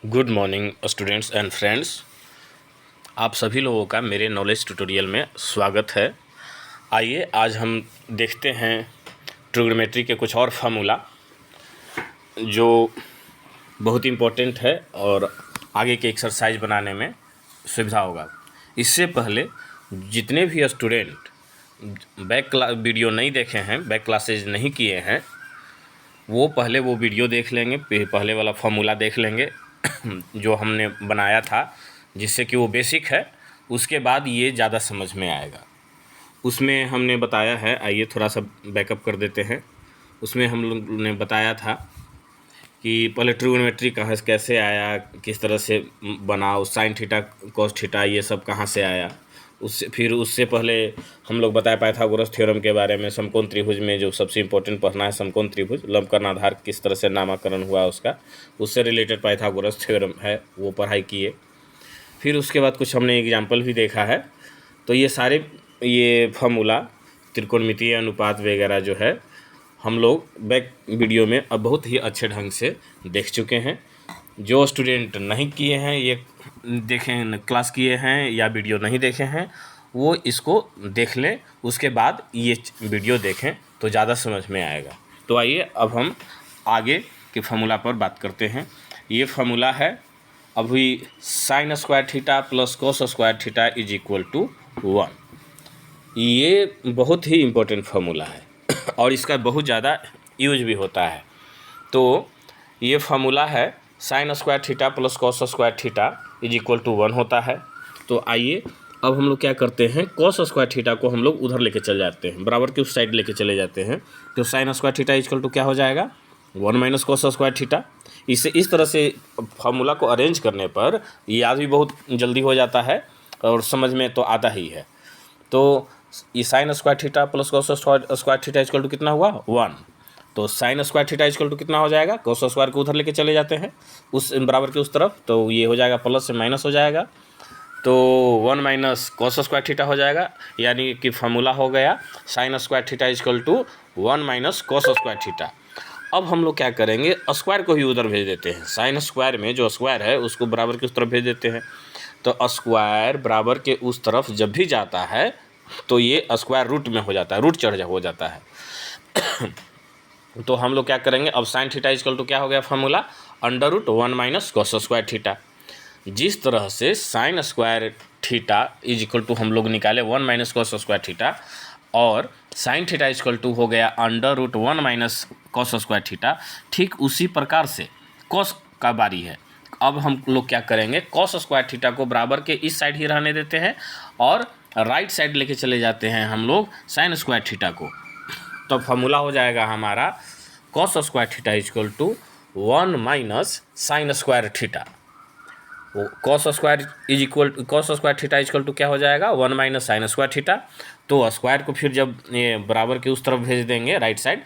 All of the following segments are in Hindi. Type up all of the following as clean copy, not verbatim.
Good morning students and friends. आप सभी लोगों का मेरे नॉलेज ट्यूटोरियल में स्वागत है। आइए आज हम देखते हैं ट्रिग्नोमेट्री के कुछ और फार्मूला जो बहुत इम्पोर्टेंट है और आगे के एक्सरसाइज बनाने में सुविधा होगा। इससे पहले जितने भी स्टूडेंट वीडियो नहीं देखे हैं, बैक क्लासेज नहीं किए हैं, वो पहले वो वीडियो देख लेंगे, पहले वाला फार्मूला देख लेंगे जो हमने बनाया था, जिससे कि वो बेसिक है। उसके बाद ये ज़्यादा समझ में आएगा। उसमें हमने बताया है, आइए थोड़ा सा बैकअप कर देते हैं। उसमें हम लोग ने बताया था कि पहले ट्रिग्नोमेट्री कहाँ से कैसे आया, किस तरह से बना, उस साइन थीटा कॉस थीटा ये सब कहाँ से आया। उससे पहले हम लोग बताया पाइथागोरस थ्योरम के बारे में। समकोण त्रिभुज में जो सबसे इम्पोर्टेंट पढ़ना है समकोण त्रिभुज, लंबकर्ण आधार किस तरह से नामकरण हुआ उसका, उससे रिलेटेड पाइथागोरस थ्योरम है, वो पढ़ाई किए। फिर उसके बाद कुछ हमने एग्जाम्पल भी देखा है। तो ये फार्मूला त्रिकोणमितीय अनुपात वगैरह जो है हम लोग बैक वीडियो में अब बहुत ही अच्छे ढंग से देख चुके हैं। जो स्टूडेंट नहीं किए हैं, ये देखें क्लास किए हैं या वीडियो नहीं देखे हैं, वो इसको देख लें, उसके बाद ये वीडियो देखें तो ज़्यादा समझ में आएगा। तो आइए अब हम आगे के फार्मूला पर बात करते हैं। ये फार्मूला है अभी sine square theta plus cos square theta is equal to 1। ये बहुत ही इम्पोर्टेंट फार्मूला है और इसका बहुत ज़्यादा यूज भी होता है। तो ये फार्मूला है sine square theta plus cos square theta is equal to 1 होता है। तो आइए अब हम लोग क्या करते हैं, कॉस स्क्वायर थीटा को हम लोग उधर लेके चले जाते हैं, बराबर की उस साइड लेके चले जाते हैं। तो sine square theta is equal to क्या हो जाएगा, 1 माइनस कॉस स्क्वायर थीटा। इस तरह से फार्मूला को अरेंज करने पर याद भी बहुत जल्दी हो जाता है और समझ में तो आता ही है। तो ये sine square theta plus cos square theta equal to कितना हुआ, 1। तो sine square theta equal to कितना हो जाएगा, कॉस स्क्वायर को उधर लेके चले जाते हैं उस बराबर के उस तरफ, तो ये हो जाएगा प्लस से माइनस हो जाएगा। तो 1 माइनस कॉस स्क्वायर थीटा हो जाएगा, यानी कि फार्मूला हो गया sine square theta equal to 1 minus cos square theta. अब हम लोग क्या करेंगे, स्क्वायर को ही उधर भेज देते हैं। साइन स्क्वायर में जो स्क्वायर है उसको बराबर के उस तरफ भेज देते हैं। तो स्क्वायर बराबर के उस तरफ जब भी जाता है तो ये स्क्वायर रूट में हो जाता है, रूट चढ़ हो जाता है। तो हम लोग क्या करेंगे, अब साइन थीटा इक्वल टू क्या हो गया formula, under root 1 minus cos square theta. जिस तरह से sine square theta is equal to हम लोग निकाले 1 माइनस कॉस स्क्वायर थीटा, और साइन थीटा इक्वल टू हो गया under root 1 minus cos square theta, ठीक उसी प्रकार से कॉस का बारी है। अब हम लोग क्या करेंगे, कॉस स्क्वायर थीटा को बराबर के इस साइड ही रहने देते हैं और राइट साइड लेके चले जाते हैं हम लोग साइन स्क्वायर थीटा को। तो फार्मूला हो जाएगा हमारा cos square theta equal to 1 minus sine square theta. Cos square theta equal to क्या हो जाएगा, 1 माइनस साइन स्क्वायर थीटा। तो स्क्वायर को फिर जब ये बराबर के उस तरफ भेज देंगे राइट साइड,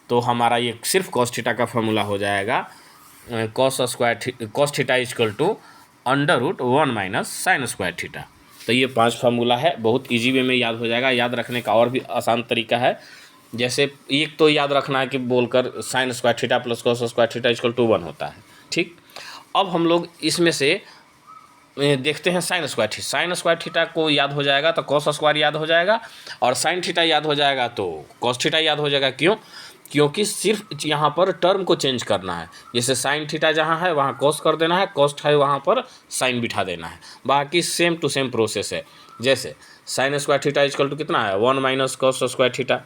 तो हमारा ये सिर्फ कॉस थीटा का फार्मूला हो जाएगा cos theta equal to under root 1 minus sine square theta. तो ये 5 फार्मूला है, बहुत इजी वे में याद हो जाएगा। याद रखने का और भी आसान तरीका है, जैसे एक तो याद रखना है कि बोलकर sine square theta plus cos square theta equal to 1 होता है, ठीक। अब हम लोग इसमें से देखते हैं साइन स्क्वायर थीटा को याद हो जाएगा तो कॉस स्क्वायर याद हो जाएगा, और साइन थीटा याद हो जाएगा तो कॉस थीटा याद हो जाएगा। क्यों, क्योंकि सिर्फ यहाँ पर टर्म को चेंज करना है। जैसे साइन थीटा जहाँ है वहाँ कॉस कर देना है, कॉस है वहाँ पर साइन बिठा देना है, बाकी सेम टू सेम प्रोसेस है। जैसे sine square theta equal to कितना है, 1 माइनस कॉस स्क्वायर थीटा,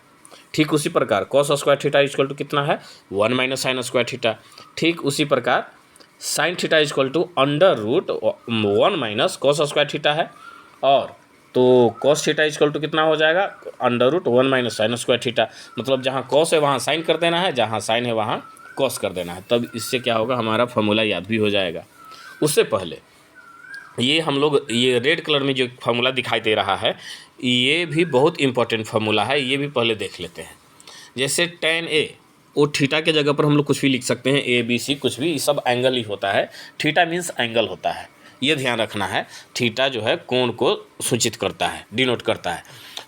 ठीक उसी प्रकार cos square theta equal to कितना है, 1 माइनस साइन स्क्वायर थीटा। ठीक उसी प्रकार sine theta equal to under root 1 minus cos square theta है, और तो कॉस थीटा इक्वल टू कितना हो जाएगा, under root 1 minus sine square theta. मतलब जहाँ कॉस है वहाँ साइन कर देना है, जहाँ साइन है वहाँ कॉस कर देना है। तब इससे क्या होगा, हमारा फार्मूला याद भी हो जाएगा। उससे पहले ये हम लोग ये रेड कलर में जो फार्मूला दिखाई दे रहा है, ये भी बहुत इंपॉर्टेंट फार्मूला है, ये भी पहले देख लेते हैं। जैसे tan a, वो थीटा के जगह पर हम लोग कुछ भी लिख सकते हैं, ए बी सी कुछ भी, सब एंगल ही होता है। थीटा मीन्स एंगल होता है, ये ध्यान रखना है। थीटा जो है कोण को सूचित करता है, डिनोट करता है।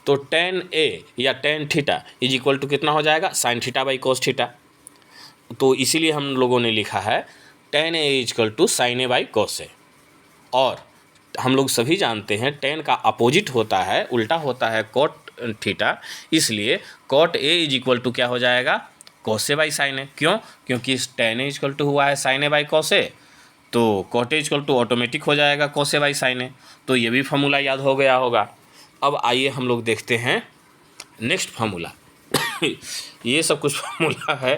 तो tan a या tan theta is equal to कितना हो जाएगा, sine theta by cos theta. तो इसीलिए हम लोगों ने लिखा है tan A equal to sin A by cos A। और हम लोग सभी जानते हैं tan का अपोजिट होता है, उल्टा होता है cot थीटा, इसलिए cot A is equal to क्या हो जाएगा, cos A by sin A। क्यों? क्योंकि tan A इक्वल टू हुआ है sin A by cos A, तो cot A equal to automatic हो जाएगा cos A by sin A। तो ये भी फार्मूला याद हो गया होगा। अब आइए हम लोग देखते हैं नेक्स्ट फार्मूला। ये सब कुछ फार्मूला है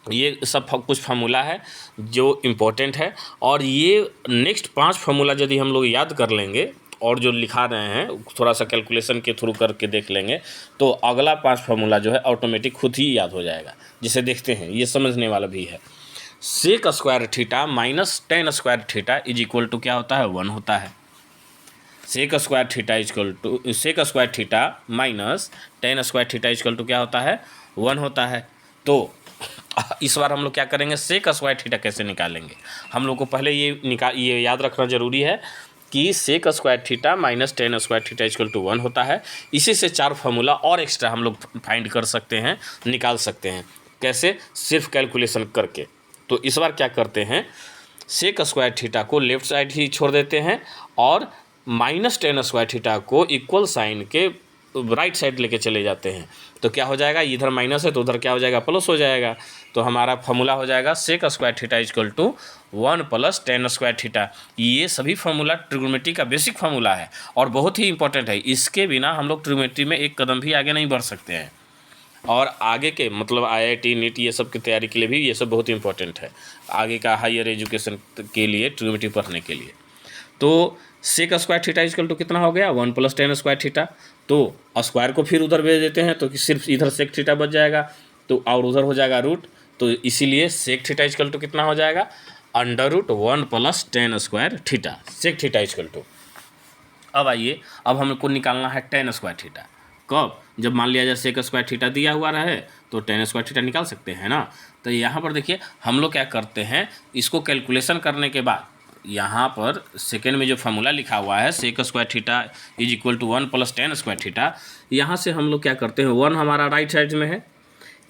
ये सब कुछ फार्मूला है जो इम्पोर्टेंट है, और ये नेक्स्ट 5 फार्मूला यदि हम लोग याद कर लेंगे और जो लिखा रहे हैं थोड़ा सा कैलकुलेशन के थ्रू करके देख लेंगे, तो अगला 5 फार्मूला जो है ऑटोमेटिक खुद ही याद हो जाएगा। जिसे देखते हैं, ये समझने वाला भी है। Sec square theta minus tan square theta is equal to क्या होता है, 1 होता है। Sec square theta equal to sec square theta minus tan square theta equal to क्या होता है, 1 होता है। तो इस बार हम लोग क्या करेंगे, सेक स्क्वायर थीटा कैसे निकालेंगे। हम लोग को पहले ये याद रखना जरूरी है कि sec square theta minus tan square theta equal to 1 होता है। इसी से 4 फार्मूला और एक्स्ट्रा हम लोग फाइंड कर सकते हैं, निकाल सकते हैं। कैसे? सिर्फ कैलकुलेशन करके। तो इस बार क्या करते हैं, सेक स्क्वायर थीटा को लेफ्ट साइड ही छोड़ देते हैं और माइनस टेन स्क्वायर थीटा को इक्वल साइन के राइट साइड लेके चले जाते हैं। तो क्या हो जाएगा, इधर माइनस है तो उधर क्या हो जाएगा, प्लस हो जाएगा। तो हमारा फार्मूला हो जाएगा sec square theta equal to 1 plus tan square theta. ये सभी फार्मूला ट्रिग्नोमेट्री का बेसिक फार्मूला है और बहुत ही इंपॉर्टेंट है। इसके बिना हम लोग ट्रिग्नोमेट्री में एक कदम भी आगे नहीं बढ़ सकते हैं। और आगे के मतलब IIT नीट ये सब की तैयारी के लिए भी ये सब बहुत इंपॉर्टेंट है, आगे का हायर एजुकेशन के लिए ट्रिग्नोमेट्री पढ़ने के लिए। तो sec square theta equal to कितना हो गया, 1 प्लस टेन स्क्वायर थीटा। तो स्क्वायर को फिर उधर भेज देते हैं तो सिर्फ इधर सेक थीटा बच जाएगा, तो और उधर हो जाएगा रूट। तो इसीलिए सेक थीटा इक्वल टू कितना हो जाएगा, √1 plus tan square theta, sec theta equal to. अब आइए, अब हमको निकालना है टेन स्क्वायर थीटा। कब? जब मान लिया जाए सेक स्क्वायर थीटा दिया हुआ रहे तो टेन स्क्वायर थीटा निकाल सकते हैं ना। तो यहाँ पर देखिए हम लोग क्या करते हैं, इसको कैलकुलेशन करने के बाद यहाँ पर सेकेंड में जो फार्मूला लिखा हुआ है sec square theta is equal to 1 plus tan square theta, यहाँ से हम लोग क्या करते हैं, 1 हमारा राइट साइड में है,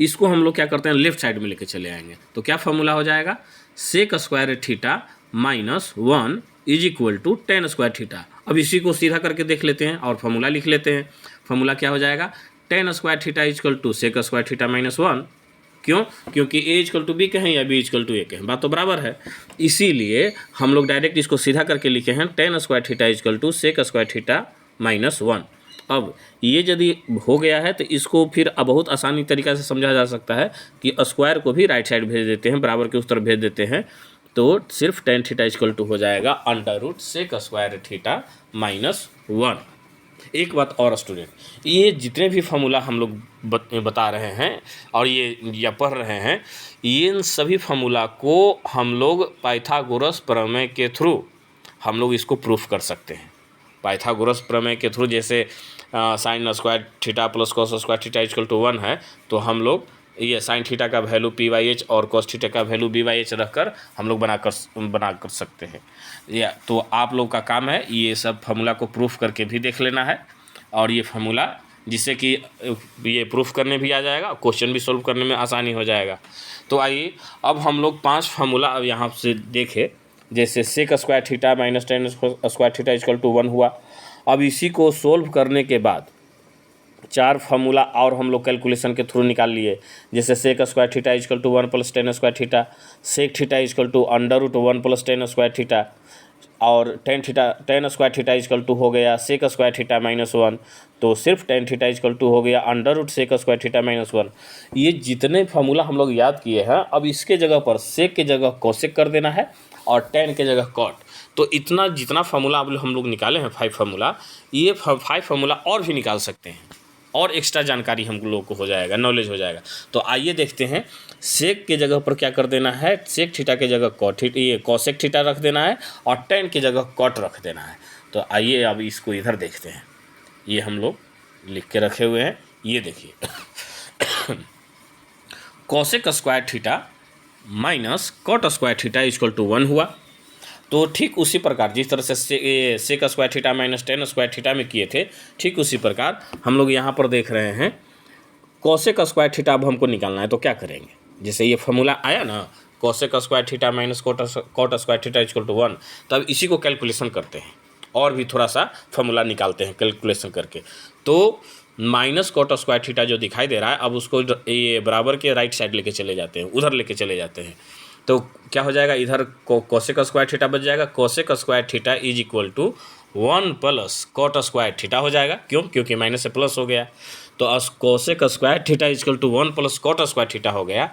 इसको हम लोग क्या करते हैं लेफ्ट साइड में लेके चले आएंगे। तो क्या फार्मूला हो जाएगा, sec square theta minus 1 is equal to tan square theta. अब इसी को सीधा करके देख लेते हैं और फार्मूला लिख लेते हैं। फार्मूला क्या हो जाएगा, tan square theta equal to sec square theta minus 1। क्यों? क्योंकि A इक्वल टू बी कहें या B इक्वल टू A कहें, बात तो बराबर है। इसीलिए हम लोग डायरेक्ट इसको सीधा करके लिखे हैं tan square theta equal to sec square theta minus 1। अब ये यदि हो गया है तो इसको फिर बहुत आसानी तरीक़ा से समझा जा सकता है कि स्क्वायर को भी राइट साइड भेज देते हैं, बराबर के उस तरफ भेज देते हैं, तो सिर्फ टेन थीटा इक्वल टू हो जाएगा √ सेक स्क्वायर थीटा माइनस 1। एक बात और स्टूडेंट, ये जितने भी फार्मूला हम लोग बता रहे हैं और ये या पढ़ रहे हैं, इन सभी फार्मूला को हम लोग पाइथागोरस प्रमेय के थ्रू हम लोग इसको प्रूफ कर सकते हैं। पाइथागोरस प्रमेय के थ्रू जैसे sine square theta plus cos square theta equal to 1 है, तो हम लोग ये साइन थीटा का वैल्यू p/h और कॉस थीटा का वैल्यू b/h रखकर हम लोग बना कर सकते हैं। या तो आप लोग का काम है ये सब फार्मूला को प्रूफ करके भी देख लेना है, और ये फार्मूला जिससे कि ये प्रूफ करने भी आ जाएगा, क्वेश्चन भी सोल्व करने में आसानी हो जाएगा। तो आइए अब हम लोग 5 फार्मूला अब यहाँ से देखें। जैसे sec square theta minus tan square theta equal to 1 हुआ। अब इसी को सोल्व करने के बाद 4 फार्मूला और हम लोग कैलकुलेशन के थ्रू निकाल लिए। जैसे sec square theta equal to 1 plus tan square theta, sec theta equal to √1 plus tan square theta, और tan square theta equal to हो गया सेक स्क्वायर थीटा माइनस 1। तो सिर्फ टेन थीटा इक्वल टू हो गया √ सेक स्क्वायर थीटा माइनस 1। ये जितने फार्मूला हम लोग याद किए हैं, अब इसके जगह पर सेक के जगह कोसेक कर देना है और टेन के जगह कॉट। तो इतना जितना फार्मूला अब हम लोग निकाले हैं 5 फार्मूला, ये 5 फार्मूला और भी निकाल सकते हैं और एक्स्ट्रा जानकारी हम लोग को हो जाएगा, नॉलेज हो जाएगा। तो आइए देखते हैं, सेक के जगह पर क्या कर देना है, सेक थीटा के जगह कॉसेक थीटा रख देना है और टेन की जगह कॉट रख देना है। तो आइए अब इसको इधर देखते हैं, ये हम लोग लिख के रखे हुए हैं, ये देखिए cosec square theta minus cot square theta equal to 1 हुआ। तो ठीक उसी प्रकार जिस तरह से sec square theta minus tan square theta में किए थे, ठीक उसी प्रकार हम लोग यहाँ पर देख रहे हैं कॉसेक स्क्वायर थीटा अब हमको निकालना है। तो क्या करेंगे, जैसे ये फार्मूला आया ना cosec square theta minus cot square theta equal to 1, तब इसी को कैलकुलेशन करते हैं और भी थोड़ा सा फॉर्मूला निकालते हैं कैलकुलेशन करके। तो माइनस कॉट स्क्वायर थीटा जो दिखाई दे रहा है, अब उसको ये बराबर के राइट साइड लेके चले जाते हैं, उधर लेके चले जाते हैं, तो क्या हो जाएगा, इधर कोसेक स्क्वायर थीटा बच जाएगा। Cosec square theta is equal to 1 plus cot square theta हो जाएगा। क्यों? क्योंकि माइनस से प्लस हो गया। तो cosec square theta is equal to 1 plus cot square theta हो गया।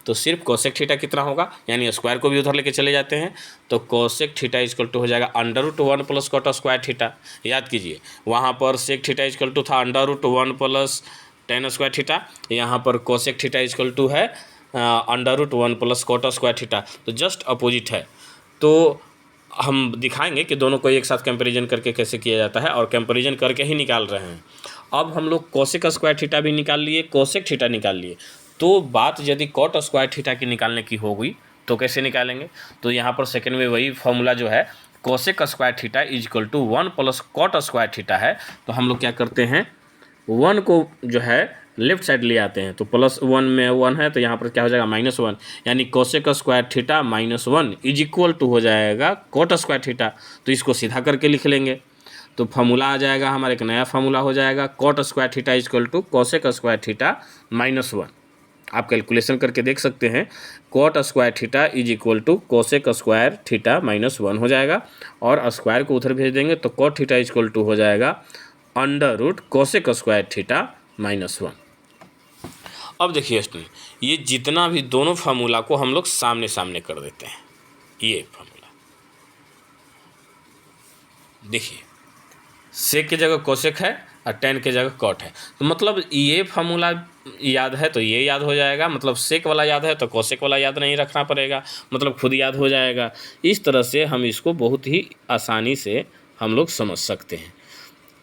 तो सिर्फ कोसेक थीटा कितना होगा, यानी स्क्वायर को भी उधर लेके चले जाते हैं, तो cosec theta is equal to हो जाएगा √1 प्लस कॉट स्क्वायर थीटा। याद कीजिए, वहाँ पर sec theta is equal to था √1 प्लस tan स्क्वायर थीटा, यहाँ पर cosec theta is equal to है √1 प्लस कॉट स्क्वायर थीटा। तो जस्ट अपोजिट है। तो हम दिखाएंगे कि दोनों को एक साथ कंपैरिजन करके कैसे किया जाता है, और कंपैरिजन करके ही निकाल रहे हैं। अब हम लोग कोसेक स्क्वायर थीटा भी निकाल लिए, कोसेक थीटा निकाल लिए। तो बात यदि कॉट स्क्वायर थीटा की निकालने की होगी तो कैसे निकालेंगे? तो यहाँ पर सेकंड में वही फॉर्मूला जो है cosec square theta is equal to 1 plus cot square theta है। तो हम लोग क्या करते हैं, 1 को जो है लेफ्ट साइड ले आते हैं, तो +1 में 1 है, तो यहाँ पर क्या हो जाएगा -1, यानी cosec square theta -1 is equal to हो जाएगा कॉट स्क्वायर थीटा। तो इसको सीधा करके लिख लेंगे, तो फार्मूला आ जाएगा हमारा, एक नया फार्मूला हो जाएगा, cot square theta is equal to cosec square theta -1। आप कैलकुलेशन करके देख सकते हैं, cot square theta is equal to cosec square theta -1 हो जाएगा, और स्क्वायर को उधर भेज देंगे तो cot theta is equal to हो जाएगा √ कोसेक स्क्वायर थीटा -1। अब देखिए स्टूडेंट, ये जितना भी दोनों फार्मूला को हम लोग सामने सामने कर देते हैं। ये फार्मूला देखिए, सेक की जगह कोसेक है और tan की जगह कॉट है, तो मतलब ये फार्मूला याद है तो ये याद हो जाएगा, मतलब सेक वाला याद है तो कोसेक वाला याद नहीं रखना पड़ेगा, मतलब खुद याद हो जाएगा। इस तरह से हम इसको बहुत ही आसानी से हम लोग समझ सकते हैं।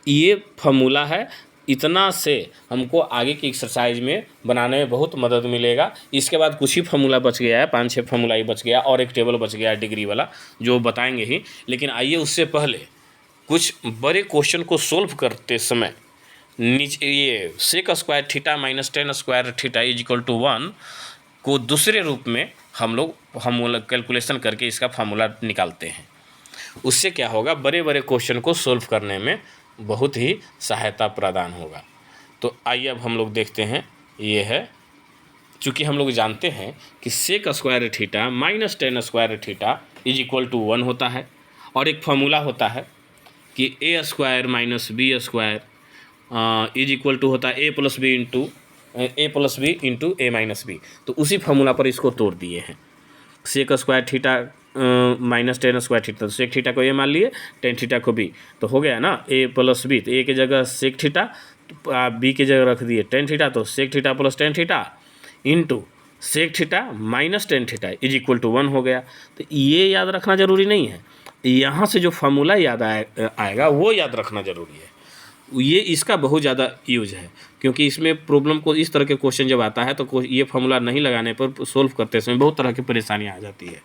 ये फार्मूला है, इतना से हमको आगे की एक्सरसाइज में बनाने में बहुत मदद मिलेगा। इसके बाद कुछ ही फार्मूला बच गया है, 5-6 फार्मूला ही बच गया, और एक टेबल बच गया है डिग्री वाला, जो बताएंगे ही। लेकिन आइए उससे पहले कुछ बड़े क्वेश्चन को सोल्व करते समय नीचे ये sec square theta minus tan square theta is equal to 1 को दूसरे रूप में हम लोग फार्मूला कैलकुलेशन करके इसका फार्मूला निकालते हैं। उससे क्या होगा, बड़े बड़े क्वेश्चन को सोल्व करने में बहुत ही सहायता प्रदान होगा। तो आइए अब हम लोग देखते हैं। ये है, चूँकि हम लोग जानते हैं कि sec square theta minus tan square theta is equal to 1 होता है, और एक फार्मूला होता है कि a square minus B square is equal to होता है a plus B into a minus B. तो उसी फार्मूला पर इसको तोड़ दिए हैं। Sec square theta minus tan square theta, तो सेक थीटा को a मान लिए, tan थीटा को b, तो हो गया ना a प्लस बी। तो a की जगह सेक थीटा, b की जगह रख दिए tan थीटा, तो sec theta plus tan theta into sec theta minus tan theta is equal to 1 हो गया। तो ये याद रखना ज़रूरी नहीं है, यहाँ से जो फार्मूला याद आएगा वो याद रखना ज़रूरी है। ये इसका बहुत ज़्यादा यूज है, क्योंकि इसमें प्रॉब्लम को इस तरह के क्वेश्चन जब आता है तो ये फार्मूला नहीं लगाने पर सोल्व करते समय बहुत तरह की परेशानियाँ आ जाती है।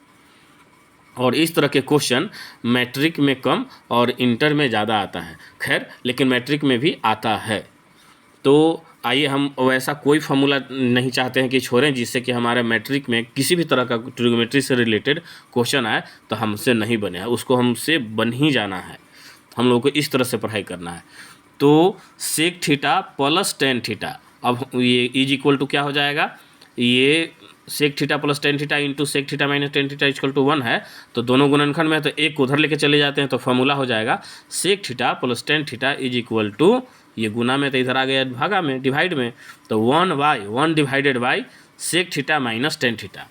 और इस तरह के क्वेश्चन मैट्रिक में कम और इंटर में ज़्यादा आता है। खैर, लेकिन मैट्रिक में भी आता है। तो आइए, हम वैसा कोई फार्मूला नहीं चाहते हैं कि छोड़ें जिससे कि हमारे मैट्रिक में किसी भी तरह का ट्रिग्नोमेट्री से रिलेटेड क्वेश्चन आए तो हमसे नहीं बने है, उसको हमसे बन ही जाना है। हम लोगों को इस तरह से पढ़ाई करना है। तो sec theta plus tan theta, अब ये इज इक्वल टू क्या हो जाएगा, ये sec theta plus tan theta into sec theta minus tan theta equal to 1 है, तो दोनों गुणनखंड में है, तो एक उधर लेके चले जाते हैं, तो फार्मूला हो जाएगा sec theta plus tan theta is equal to, ये गुना में तो इधर आ गया भागा में, डिवाइड में, तो 1 divided by sec theta minus tan theta.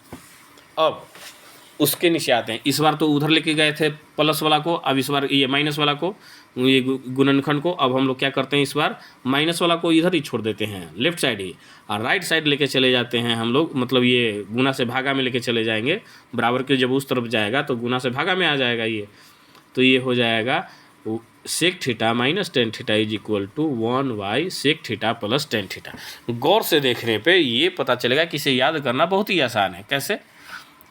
अब उसके नीचे आते हैं। इस बार तो उधर लेके गए थे प्लस वाला को, अब इस बार ये माइनस वाला को, ये गुणनखंड को, अब हम लोग क्या करते हैं, इस बार माइनस वाला को इधर ही छोड़ देते हैं, लेफ्ट साइड ही, और राइट साइड लेके चले जाते हैं हम लोग, मतलब ये गुना से भागा में लेके चले जाएंगे, बराबर के जब उस तरफ जाएगा तो गुना से भागा में आ जाएगा ये, तो ये हो जाएगा sec theta minus tan theta is equal to 1 sec theta plus tan theta. गौर से देखने पे ये पता चलेगा कि इसे याद करना बहुत ही आसान है। कैसे,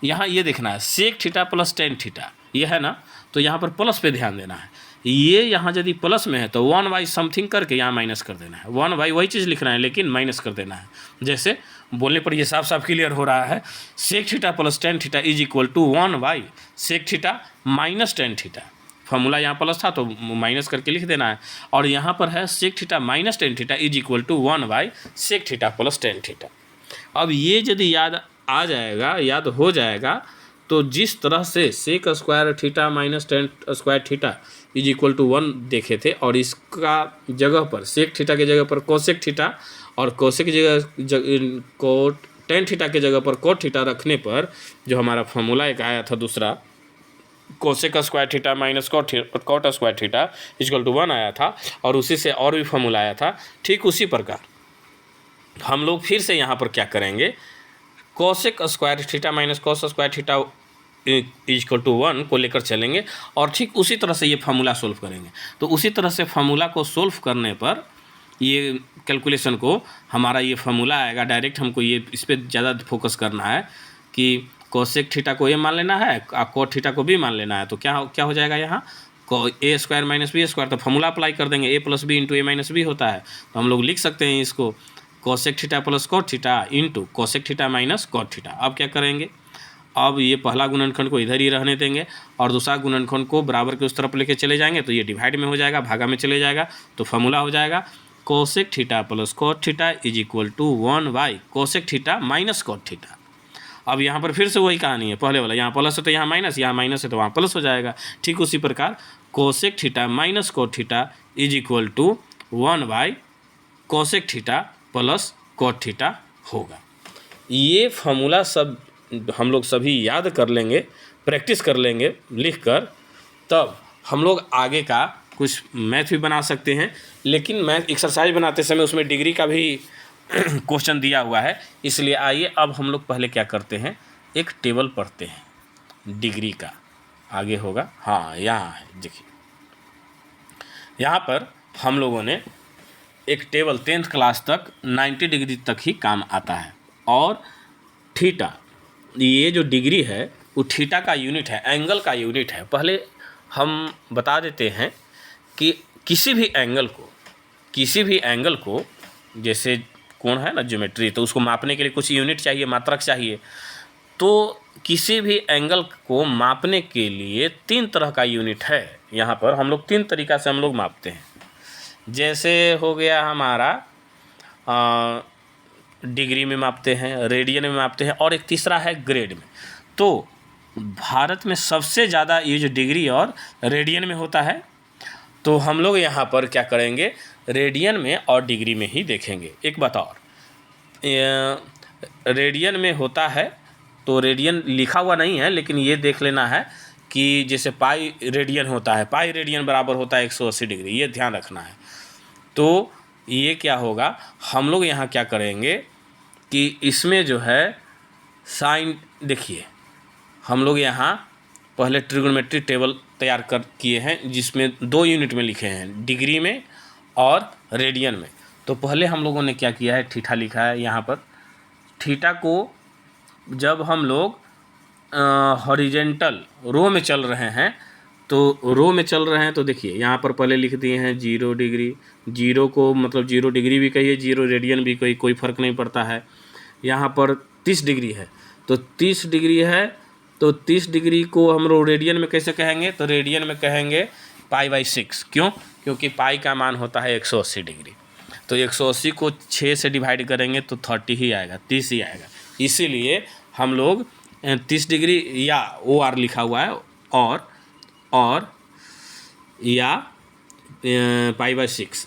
यहाँ ये देखना है sec theta plus tan theta, ये है ना, तो यहाँ पर प्लस पे ध्यान देना है। ये यहाँ यदि प्लस में है तो 1/, समथिंग करके यहाँ माइनस कर देना है। 1/, वही चीज़ लिखना है लेकिन माइनस कर देना है। जैसे बोलने पर ये साफ साफ क्लियर हो रहा है, sec theta plus tan theta is equal to 1/, sec theta minus tan theta. Formula यहाँ प्लस था तो माइनस करके लिख देना है। और यहाँ पर है sec theta minus tan theta is equal to 1/, sec theta plus tan theta. अब ये यदि याद आ जाएगा, याद हो जाएगा, तो जिस तरह से sec square theta minus tan square theta is equal to 1 देखे थे, और इसका जगह पर सेक थीटा के जगह पर कोसेक थीटा और कोसेक की जगह कोट टेन थीटा के जगह पर कोट थीटा रखने पर जो हमारा फॉर्मूला एक आया था दूसरा, cosec square theta minus cot square theta equal to 1 आया था, और उसी से और भी फॉर्मूला आया था। ठीक उसी प्रकार हम लोग फिर से यहाँ पर क्या करेंगे, cosec square theta minus cos square theta equal to 1 को लेकर चलेंगे और ठीक उसी तरह से ये फार्मूला सोल्व करेंगे। तो उसी तरह से फार्मूला को सोल्व करने पर ये कैलकुलेशन को हमारा ये फार्मूला आएगा। डायरेक्ट हमको ये इस पर ज़्यादा फोकस करना है कि कोसेक थीटा को ए मान लेना है और कोट थीटा को बी मान लेना है। तो क्या हो जाएगा यहाँ, ए स्क्वायर माइनस बी स्क्वायर, तो फार्मूला अप्लाई कर देंगे, ए प्लस बी इंटू ए माइनस बी होता है। तो हम लोग लिख सकते हैं इसको cosec theta plus cot theta into cosec theta minus cot theta. अब क्या करेंगे, अब ये पहला गुणनखंड को इधर ही रहने देंगे और दूसरा गुणनखंड को बराबर के उस तरफ लेके चले जाएंगे, तो ये डिवाइड में हो जाएगा, भागा में चले जाएगा। तो फार्मूला हो जाएगा cosec theta plus cot theta is equal to 1/, cosec theta minus cot theta. अब यहाँ पर फिर से वही कहानी है, पहले वाला, यहाँ प्लस है तो यहाँ माइनस, यहाँ माइनस है तो वहाँ प्लस हो जाएगा। ठीक उसी प्रकार cosec theta minus cot theta is equal to 1/, cosec theta plus cot theta होगा। ये फार्मूला सब हम लोग सभी याद कर लेंगे, प्रैक्टिस कर लेंगे लिख कर, तब हम लोग आगे का कुछ मैथ भी बना सकते हैं। लेकिन मैथ एक्सरसाइज बनाते समय उसमें डिग्री का भी क्वेश्चन दिया हुआ है, इसलिए आइए अब हम लोग पहले क्या करते हैं, एक टेबल पढ़ते हैं डिग्री का। आगे होगा, हाँ यहाँ है, देखिए यहाँ पर हम लोगों ने एक टेबल 10th क्लास तक 90 डिग्री तक ही काम आता है। और थीटा, ये जो डिग्री है वो थीटा का यूनिट है, एंगल का यूनिट है। पहले हम बता देते हैं कि किसी भी एंगल को जैसे कोण है ना ज्योमेट्री, तो उसको मापने के लिए कुछ यूनिट चाहिए, मात्रक चाहिए। तो किसी भी एंगल को मापने के लिए 3 तरह का यूनिट है। यहाँ पर हम लोग 3 तरीक़ा से हम लोग मापते हैं। जैसे हो गया हमारा डिग्री में मापते हैं, रेडियन में मापते हैं, और एक तीसरा है ग्रेड में। तो भारत में सबसे ज़्यादा ये जो डिग्री और रेडियन में होता है, तो हम लोग यहाँ पर क्या करेंगे, रेडियन में और डिग्री में ही देखेंगे। एक बात और, रेडियन में होता है तो रेडियन लिखा हुआ नहीं है, लेकिन ये देख लेना है कि जैसे पाई रेडियन होता है, पाई रेडियन बराबर होता है 180 डिग्री, ये ध्यान रखना है। तो ये क्या होगा, हम लोग यहाँ क्या करेंगे कि इसमें जो है साइन, देखिए हम लोग यहाँ पहले ट्रिग्नोमेट्री टेबल तैयार किए हैं जिसमें 2 यूनिट में लिखे हैं, डिग्री में और रेडियन में। तो पहले हम लोगों ने क्या किया है, थीटा लिखा है यहाँ पर। थीटा को जब हम लोग हॉरिजेंटल रो में चल रहे हैं, तो रो में चल रहे हैं तो देखिए यहाँ पर पहले लिख दिए हैं 0 डिग्री, 0 को मतलब 0 डिग्री भी कहिए, 0 रेडियन भी कहिए, कोई फ़र्क नहीं पड़ता है। यहाँ पर 30 डिग्री है तो 30 डिग्री है, तो 30 डिग्री को हम लोग रेडियन में कैसे कहेंगे, तो रेडियन में कहेंगे π/6। क्यों, क्योंकि पाई का मान होता है 180 डिग्री। तो 180 को 6 से डिवाइड करेंगे तो 30 ही आएगा, 30 ही आएगा। इसीलिए हम लोग 30 डिग्री या OR लिखा हुआ है और या π/6।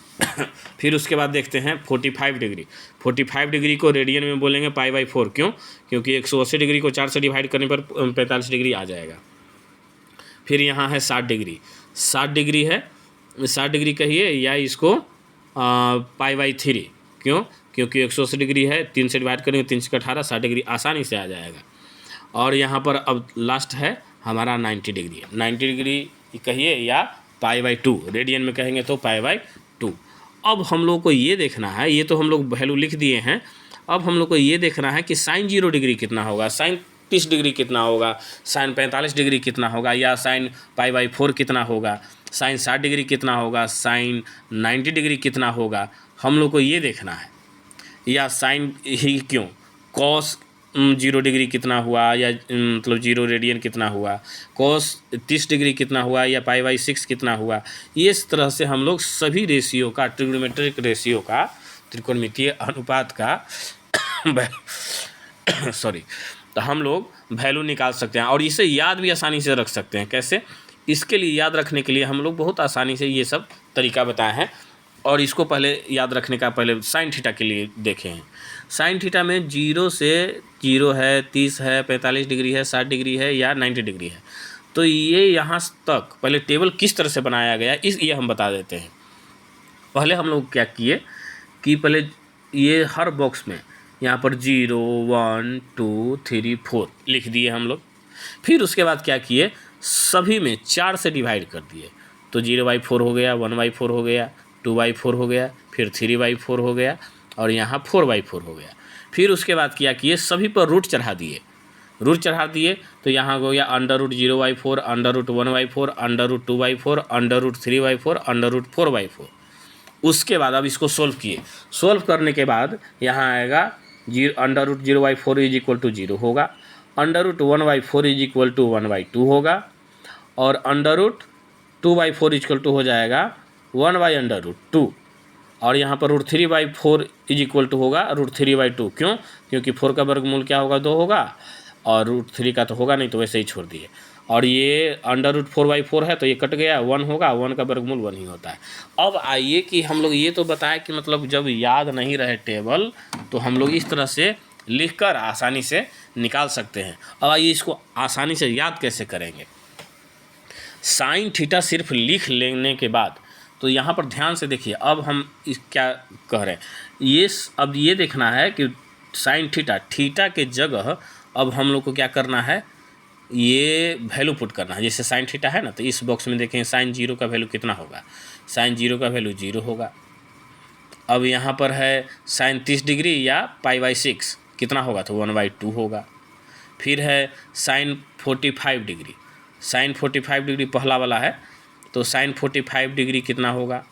फिर उसके बाद देखते हैं 45 डिग्री। 45 डिग्री को रेडियन में बोलेंगे π/4। क्यों, क्योंकि 180 डिग्री को 4 से डिवाइड करने पर 45 डिग्री आ जाएगा। फिर यहाँ है 60 डिग्री, 60 डिग्री है, 60 डिग्री कहिए या इसको π/3। क्यों, क्योंकि 180 डिग्री है, 3 से डिवाइड करेंगे, 3 से 18, 60 डिग्री आसानी से आ जाएगा। और यहाँ पर अब लास्ट है हमारा 90 डिग्री, 90 डिग्री कहिए या π/2, रेडियन में कहेंगे तो π/2। अब हम लोग को ये देखना है, ये तो हम लोग वैल्यू लिख दिए हैं, अब हम लोग को ये देखना है कि sin 0 डिग्री कितना होगा, sin 30 डिग्री कितना होगा, sin 45 डिग्री कितना होगा, या sin π/4 कितना होगा। साइन 60 डिग्री कितना होगा, साइन 90 डिग्री कितना होगा, हम लोग को ये देखना है। या साइन ही क्यों, कॉस 0 डिग्री कितना हुआ, या मतलब 0 रेडियन कितना हुआ, कॉस 30 डिग्री कितना हुआ, या π/6 कितना हुआ। इस तरह से हम लोग सभी रेशियो का, ट्रिग्नोमेट्रिक रेशियो का, त्रिकोणमितीय अनुपात का सॉरी, तो हम लोग वैल्यू निकाल सकते हैं और इसे याद भी आसानी से रख सकते हैं। कैसे? इसके लिए याद रखने के लिए हम लोग बहुत आसानी से ये सब तरीका बताए हैं। और इसको पहले याद रखने का पहले साइन थीटा के लिए देखे हैं। साइन थीटा में 0 से 0 है, 30 है, 45 डिग्री है, 60 डिग्री है या 90 डिग्री है। तो ये यहाँ तक पहले टेबल किस तरह से बनाया गया ये हम बता देते हैं। पहले हम लोग क्या किए कि पहले ये हर बॉक्स में यहाँ पर 0, 1, 2, 3, 4 लिख दिए हम लोग। फिर उसके बाद क्या किए, सभी में 4 से डिवाइड कर दिए। तो 0/4 हो गया, 1/4 हो गया, 2/4 हो गया, फिर 3/4 हो गया और यहाँ 4/4 हो गया। फिर उसके बाद क्या किए, सभी पर रूट चढ़ा दिए। रूट चढ़ा दिए तो यहाँ हो गया √0/4, √1/4, √2/4, √3/4, √4/4। उसके बाद अब इसको सोल्व किए। सोल्व करने के बाद यहाँ आएगा √0/4 = 0 होगा, √1/4 = 1/2 होगा और √2/4 = हो जाएगा 1/√2 और यहाँ पर √3/4 = होगा √3/2। क्यों? क्योंकि 4 का वर्गमूल क्या होगा, 2 होगा और √3 का तो होगा नहीं, तो वैसे ही छोड़ दिए। और ये √4/4 है तो ये कट गया, 1 होगा, 1 का वर्गमूल 1 ही होता है। अब आइए कि हम लोग ये तो बताएं कि मतलब जब याद नहीं रहे टेबल तो हम लोग इस तरह से लिखकर आसानी से निकाल सकते हैं। अब आइए इसको आसानी से याद कैसे करेंगे। साइन थीटा सिर्फ लिख लेने के बाद, तो यहाँ पर ध्यान से देखिए, अब हम इस क्या कह रहे हैं, अब ये देखना है कि साइन थीटा के जगह अब हम लोग को क्या करना है, ये वैल्यू पुट करना है। जैसे साइन थीटा है ना, तो इस बॉक्स में देखें साइन 0 का वैल्यू कितना होगा, साइन 0 का वैल्यू 0 होगा। अब यहाँ पर है साइन 30 डिग्री या π/6 कितना होगा, तो 1/2 होगा। फिर है साइन 45 डिग्री, साइन 45 डिग्री पहला वाला है, तो साइन 45 डिग्री कितना होगा,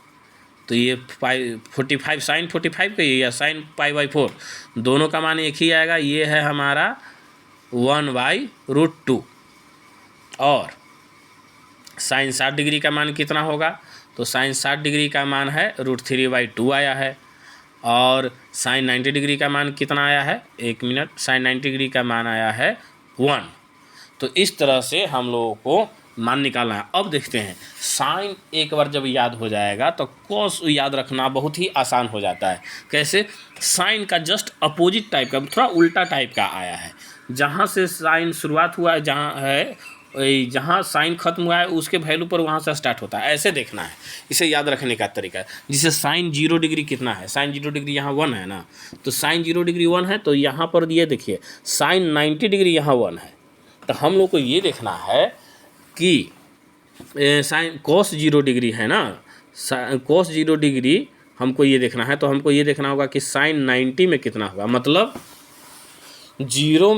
तो ये 45 साइन 45 का या साइन π/4 दोनों का मान एक ही आएगा। ये है हमारा 1/√2 और साइन 60 डिग्री का मान कितना होगा, तो साइन 60 डिग्री का मान है √3/2 आया है। और साइन 90 डिग्री का मान कितना आया है, 1 मिनट, साइन 90 डिग्री का मान आया है 1। तो इस तरह से हम लोगों को मान निकालना है। अब देखते हैं, साइन एक बार जब याद हो जाएगा तो कॉस याद रखना बहुत ही आसान हो जाता है। कैसे? साइन का जस्ट अपोजिट टाइप का, थोड़ा उल्टा टाइप का आया है। जहाँ से साइन शुरुआत हुआ है, जहाँ साइन खत्म हुआ है उसके वैल्यू पर वहाँ से स्टार्ट होता है, ऐसे देखना है। इसे याद रखने का तरीका है। जिसे साइन 0 डिग्री कितना है, साइन 0 डिग्री यहाँ 1 है ना, तो साइन 0 डिग्री 1 है, तो यहाँ पर ये देखिए साइन 90 डिग्री यहाँ 1 है। तो हम लोग को ये देखना है कि साइन कॉस 0 डिग्री है ना, कॉस 0 डिग्री हमको ये देखना है। तो हमको ये देखना होगा कि साइन 90 में कितना होगा, मतलब 0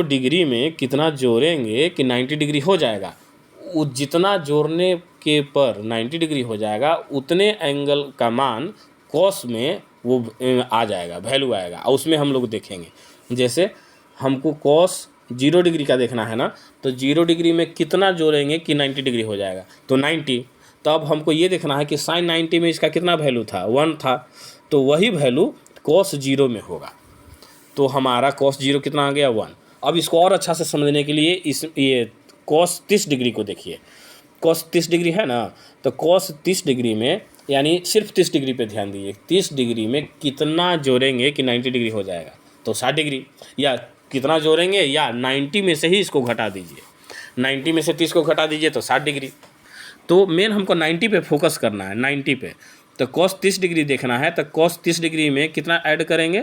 डिग्री में कितना जोड़ेंगे कि 90 डिग्री हो जाएगा। वो जितना जोड़ने के पर 90 डिग्री हो जाएगा उतने एंगल का मान कॉस में वो आ जाएगा, वैल्यू आएगा, और उसमें हम लोग देखेंगे। जैसे हमको कॉस 0 डिग्री का देखना है ना, तो 0 डिग्री में कितना जोड़ेंगे कि 90 डिग्री हो जाएगा, तो 90। तो अब हमको ये देखना है कि साइन 90 में इसका कितना वैल्यू था, 1 था, तो वही वैल्यू कॉस 0 में होगा। तो हमारा कॉस 0 कितना आ गया, 1। अब इसको और अच्छा से समझने के लिए ये कॉस 30 डिग्री को देखिए। कॉस 30 डिग्री है ना, तो कॉस 30 डिग्री में, यानी सिर्फ 30 डिग्री पे ध्यान दीजिए, 30 डिग्री में कितना जोड़ेंगे कि 90 डिग्री हो जाएगा, तो 60 डिग्री। या कितना जोड़ेंगे, या 90 में से ही इसको घटा दीजिए, 90 में से 30 को घटा दीजिए तो 60 डिग्री। तो मेन हमको 90 पे फोकस करना है, 90 पे। तो कॉस 30 डिग्री देखना है, तो कॉस 30 डिग्री में कितना ऐड करेंगे,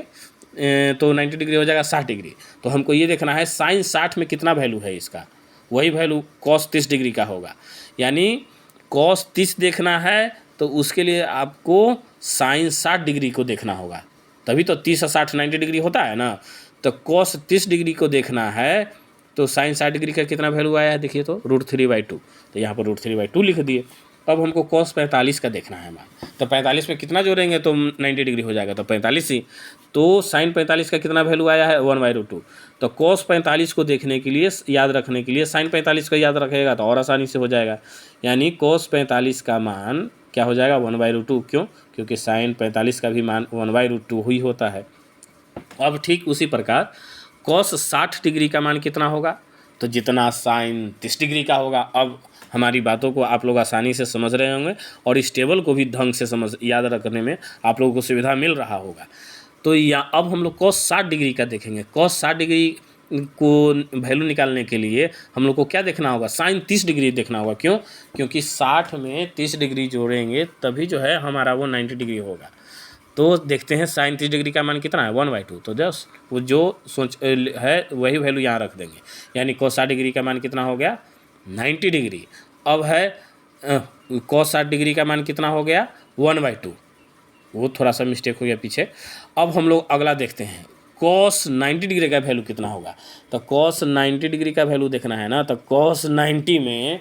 तो 90 डिग्री हो जाएगा 60 डिग्री। तो हमको ये देखना है साइन 60 में कितना वैल्यू है इसका, वही वैल्यू कॉस 30 डिग्री का होगा। यानी कॉस 30 देखना है तो उसके लिए आपको साइन 60 डिग्री को देखना होगा, तभी तो 30 और 60 90 डिग्री होता है ना। तो कॉस 30 डिग्री को देखना है तो साइन 60 डिग्री का कितना वैल्यू आया है देखिए, तो √3/2, तो यहाँ पर √3/2 लिख दिए। अब हमको cos 45 का देखना है मान, तो 45 में कितना जोड़ेंगे तो 90 डिग्री हो जाएगा, तो 45 ही। तो साइन 45 का कितना वैल्यू आया है 1/√2। तो cos 45 को देखने के लिए, याद रखने के लिए साइन 45 को याद रखेगा तो और आसानी से हो जाएगा, यानी cos 45 का मान क्या हो जाएगा 1/√2। क्यों? क्योंकि साइन 45 का भी मान 1/√2 ही होता है। अब ठीक उसी प्रकार cos 60 डिग्री का मान कितना होगा, तो जितना साइन 30 डिग्री का होगा। अब हमारी बातों को आप लोग आसानी से समझ रहे होंगे और इस टेबल को भी ढंग से याद रखने में आप लोगों को सुविधा मिल रहा होगा। तो अब हम लोग cos 60 डिग्री का देखेंगे। cos 60 डिग्री को वैल्यू निकालने के लिए हम लोग को क्या देखना होगा, साइन 30 डिग्री देखना होगा। क्यों? क्योंकि 60 में 30 डिग्री जोड़ेंगे तभी जो है हमारा वो 90 डिग्री होगा। तो देखते हैं साइन 30 डिग्री का मान कितना है 1/2। तो जस्ट वो जो सोच है वही वैल्यू यहाँ रख देंगे, यानी cos 60 डिग्री का मान कितना हो गया 90 डिग्री। अब है cos 60 डिग्री का मान कितना हो गया 1/2, वो थोड़ा सा मिस्टेक हो गया पीछे। अब हम लोग अगला देखते हैं cos 90 डिग्री का वैल्यू कितना होगा। तो cos 90 डिग्री का वैल्यू देखना है ना, तो cos 90 में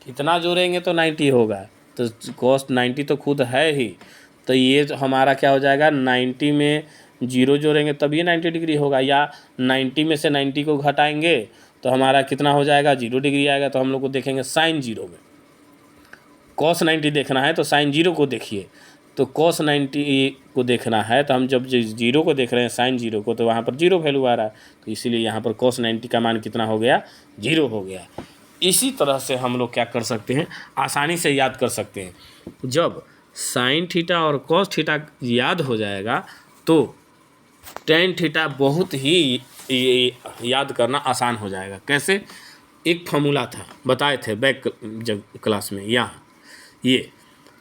कितना जोड़ेंगे तो 90 होगा, तो cos 90 तो खुद है ही, तो ये हमारा क्या हो जाएगा 90 में 0 जोड़ेंगे तब ये 90 डिग्री होगा, या 90 में से 90 को घटाएंगे तो हमारा कितना हो जाएगा 0 डिग्री आएगा। तो हम लोग को देखेंगे साइन 0 में cos 90 देखना है तो साइन 0 को देखिए, तो cos 90 को देखना है तो हम जब 0 को देख रहे हैं साइन 0 को, तो वहाँ पर 0 वैल्यू आ रहा है, तो इसीलिए यहाँ पर cos 90 का मान कितना हो गया 0 हो गया। इसी तरह से हम लोग क्या कर सकते हैं, आसानी से याद कर सकते हैं। जब साइन थीटा और cos थीटा याद हो जाएगा तो टेन थीटा बहुत ही याद करना आसान हो जाएगा। कैसे? एक फॉर्मूला था, बताए थे बैक जब क्लास में, यहाँ ये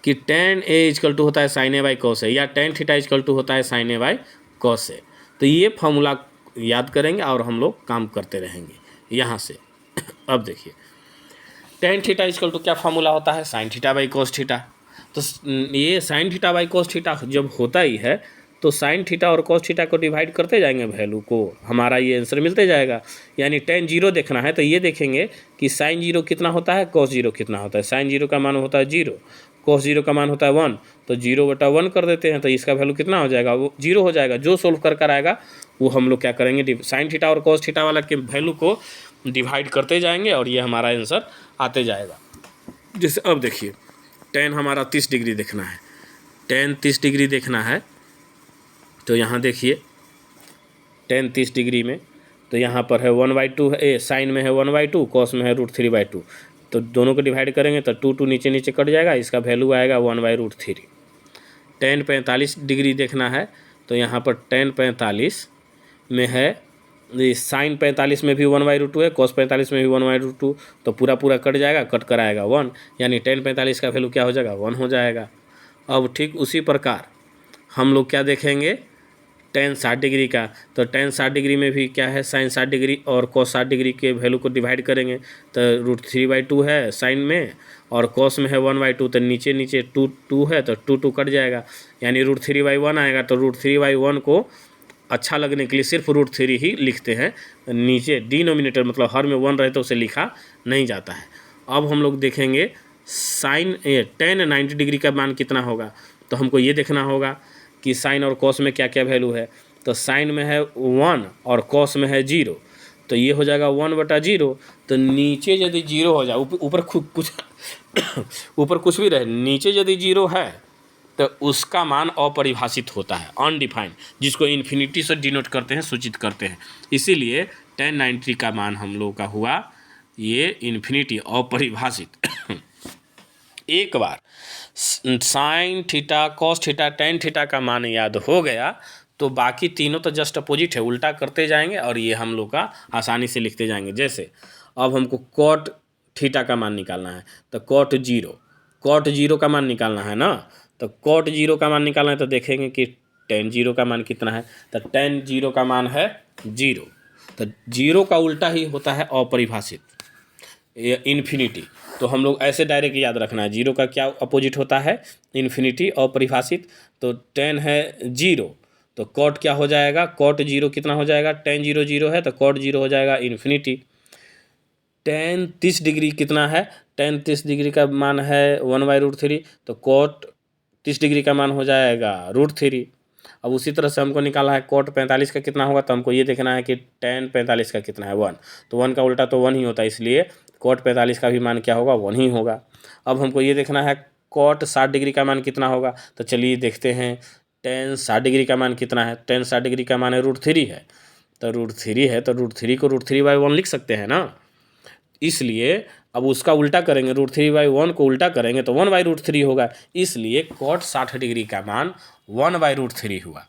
कि tan A = होता है sin A/ cos A, या tan थीटा = होता है sin A/ cos A। तो ये फॉर्मूला याद करेंगे और हम लोग काम करते रहेंगे यहाँ से। अब देखिए tan थीटा = क्या फॉर्मूला होता है sin θ/ cos थीटा। तो ये sin θ/ cos थीटा जब होता ही है तो sin थीटा और cos थीटा को डिवाइड करते जाएंगे वैल्यू को, हमारा ये आंसर मिलते जाएगा। यानी tan 0 देखना है तो ये देखेंगे कि sin 0 कितना होता है cos 0 कितना होता है। sin 0 का मान होता है 0, cos 0 का मान होता है 1, तो 0/1 कर देते हैं तो इसका वैल्यू कितना हो जाएगा वो 0 हो जाएगा। जो सोल्व कर आएगा वो हम लोग क्या करेंगे sin थीटा और cos थीटा वाला के वैल्यू को डिवाइड करते जाएंगे और ये हमारा आंसर आते जाएगा। जैसे अब देखिए tan हमारा 30 डिग्री देखना है, tan 30 डिग्री देखना है तो यहाँ देखिए tan 30 डिग्री में तो यहाँ पर है 1/2 है, साइन में है 1/2, cos में है √3/2, तो दोनों को डिवाइड करेंगे तो 2 नीचे नीचे कट जाएगा, इसका वैल्यू आएगा 1/√3। tan 45 डिग्री देखना है तो यहाँ पर tan 45 में है, साइन 45 में भी 1/√2 है, cos 45 में भी 1/√2, तो पूरा कट जाएगा, कट कर आएगा 1, यानी tan 45 का वैल्यू क्या हो जाएगा 1 हो जाएगा। अब ठीक उसी प्रकार हम लोग क्या देखेंगे tan 60 डिग्री का, तो tan 60 डिग्री में भी क्या है साइन 60 डिग्री और cos 60 डिग्री के वैल्यू को डिवाइड करेंगे तो √3/2 है साइन में और cos में है 1/2, तो नीचे नीचे 2 है तो 2 कट जाएगा, यानी √3/1 आएगा। तो √3/1 को अच्छा लगने के लिए सिर्फ √3 ही लिखते हैं, नीचे डिनोमिनेटर मतलब हर में 1 रहे तो उसे लिखा नहीं जाता है। अब हम लोग देखेंगे साइन tan 90 डिग्री का मान कितना होगा, तो हमको ये देखना होगा कि साइन और cos में क्या क्या वैल्यू है। तो साइन में है 1 और cos में है 0, तो ये हो जाएगा 1/0। तो नीचे यदि 0 हो जाए, ऊपर कुछ ऊपर कुछ भी रहे, नीचे यदि 0 है तो उसका मान अपरिभाषित होता है, अनडिफाइंड, जिसको इन्फिनिटी से डिनोट करते हैं, सूचित करते हैं। इसीलिए tan 90 का मान हम लोग का हुआ ये इन्फिनिटी, अपरिभाषित। एक बार sine theta cos theta tan theta का मान याद हो गया तो बाकी तीनों तो जस्ट अपोजिट है, उल्टा करते जाएंगे और ये हम लोग का आसानी से लिखते जाएंगे। जैसे अब हमको cot थीटा का मान निकालना है तो cot 0 का मान निकालना है ना, तो cot 0 का मान निकालना है तो देखेंगे कि tan 0 का मान कितना है, तो tan 0 का मान है 0, तो 0 का उल्टा ही होता है अपरिभाषित, इन्फिनिटी। तो हम लोग ऐसे डायरेक्ट याद रखना है, 0 का क्या अपोजिट होता है इन्फिनिटी अपरिभाषित। तो tan है 0 तो cot क्या हो जाएगा, cot 0 कितना हो जाएगा, tan 0 0 है तो cot 0 हो जाएगा इन्फिनिटी। टेन 30 डिग्री कितना है, टेन 30 डिग्री का मान है 1/√3, तो कॉट 30 डिग्री का मान हो जाएगा √3। अब उसी तरह से हमको निकालना है कॉट 45 का कितना होगा, तो हमको ये देखना है कि टेन 45 का कितना है 1, तो 1 का उल्टा तो 1 ही होता है, इसलिए कॉट 45 का भी मान क्या होगा 1 ही होगा। अब हमको ये देखना है कॉट 60 डिग्री का मान कितना होगा, तो चलिए देखते हैं टेन 60 डिग्री का मान कितना है। टेन 60 डिग्री का मान है √3 है, तो √3 है तो √3 को √3/1 लिख सकते हैं ना। इसलिए अब उसका उल्टा करेंगे, √3/1 को उल्टा करेंगे तो 1/√3 होगा, इसलिए कॉट 60 डिग्री का मान 1/√3 हुआ।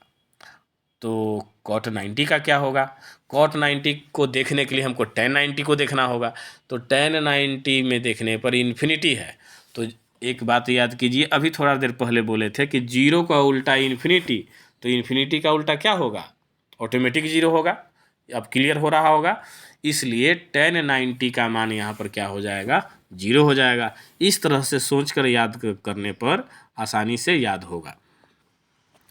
तो कॉट 90 का क्या होगा, कॉट 90 को देखने के लिए हमको टेन 90 को देखना होगा, तो टेन 90 में देखने पर इन्फिनिटी है। तो एक बात याद कीजिए, अभी थोड़ा देर पहले बोले थे कि 0 का उल्टा इन्फिनिटी, तो इन्फिनिटी का उल्टा क्या होगा, ऑटोमेटिक 0 होगा। अब क्लियर हो रहा होगा, इसलिए टेन 90 का मान यहाँ पर क्या हो जाएगा 0 हो जाएगा। इस तरह से सोच कर याद करने पर आसानी से याद होगा।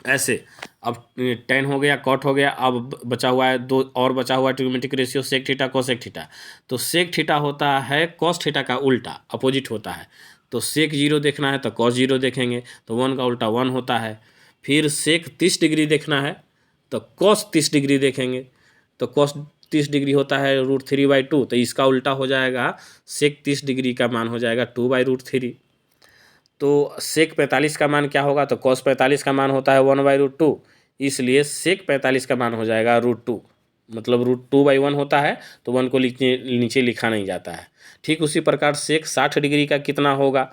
ऐसे अब टेन हो गया, कॉट हो गया, अब बचा हुआ है दो और बचा हुआ है trigonometric ratio sec theta cosec theta. तो सेक थीटा होता है कॉस थीटा का उल्टा, अपोजिट होता है। तो सेक 0 देखना है तो कॉस 0 देखेंगे, तो 1 का उल्टा 1 होता है। फिर सेक 30 डिग्री देखना है तो कॉस 30 डिग्री देखेंगे, तो कॉस 30 डिग्री होता है √3/2, तो इसका उल्टा हो जाएगा सेक 30 डिग्री का मान हो जाएगा 2/√3। तो सेक 45 का मान क्या होगा, तो कॉस 45 का मान होता है 1/√2, इसलिए सेक 45 का मान हो जाएगा √2, मतलब √2/1 होता है, तो 1 को नीचे लिखा नहीं जाता है। ठीक उसी प्रकार सेक 60 डिग्री का कितना होगा,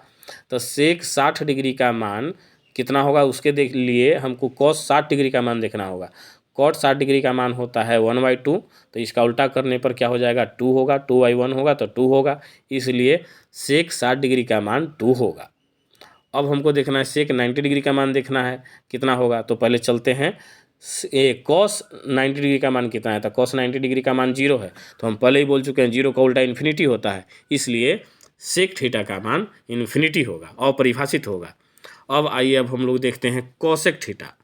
तो सेक 60 डिग्री का मान कितना होगा उसके देख लिए हमको कॉस 60 डिग्री का मान देखना होगा। कॉट 60 डिग्री का मान होता है 1/2, तो इसका उल्टा करने पर क्या हो जाएगा 2 होगा, 2/1 होगा तो 2 होगा, इसलिए सेक 60 डिग्री का मान 2 होगा। अब हमको देखना है सेक 90 डिग्री का मान देखना है कितना होगा, तो पहले चलते हैं कॉस 90 डिग्री का मान कितना है, तो कॉस 90 डिग्री का मान 0 है, तो हम पहले ही बोल चुके हैं 0 का उल्टा इन्फिनिटी होता है, इसलिए सेक थीटा का मान इन्फिनिटी होगा, अपरिभाषित होगा। अब आइए अब हम लोग देखते हैं cosec theta.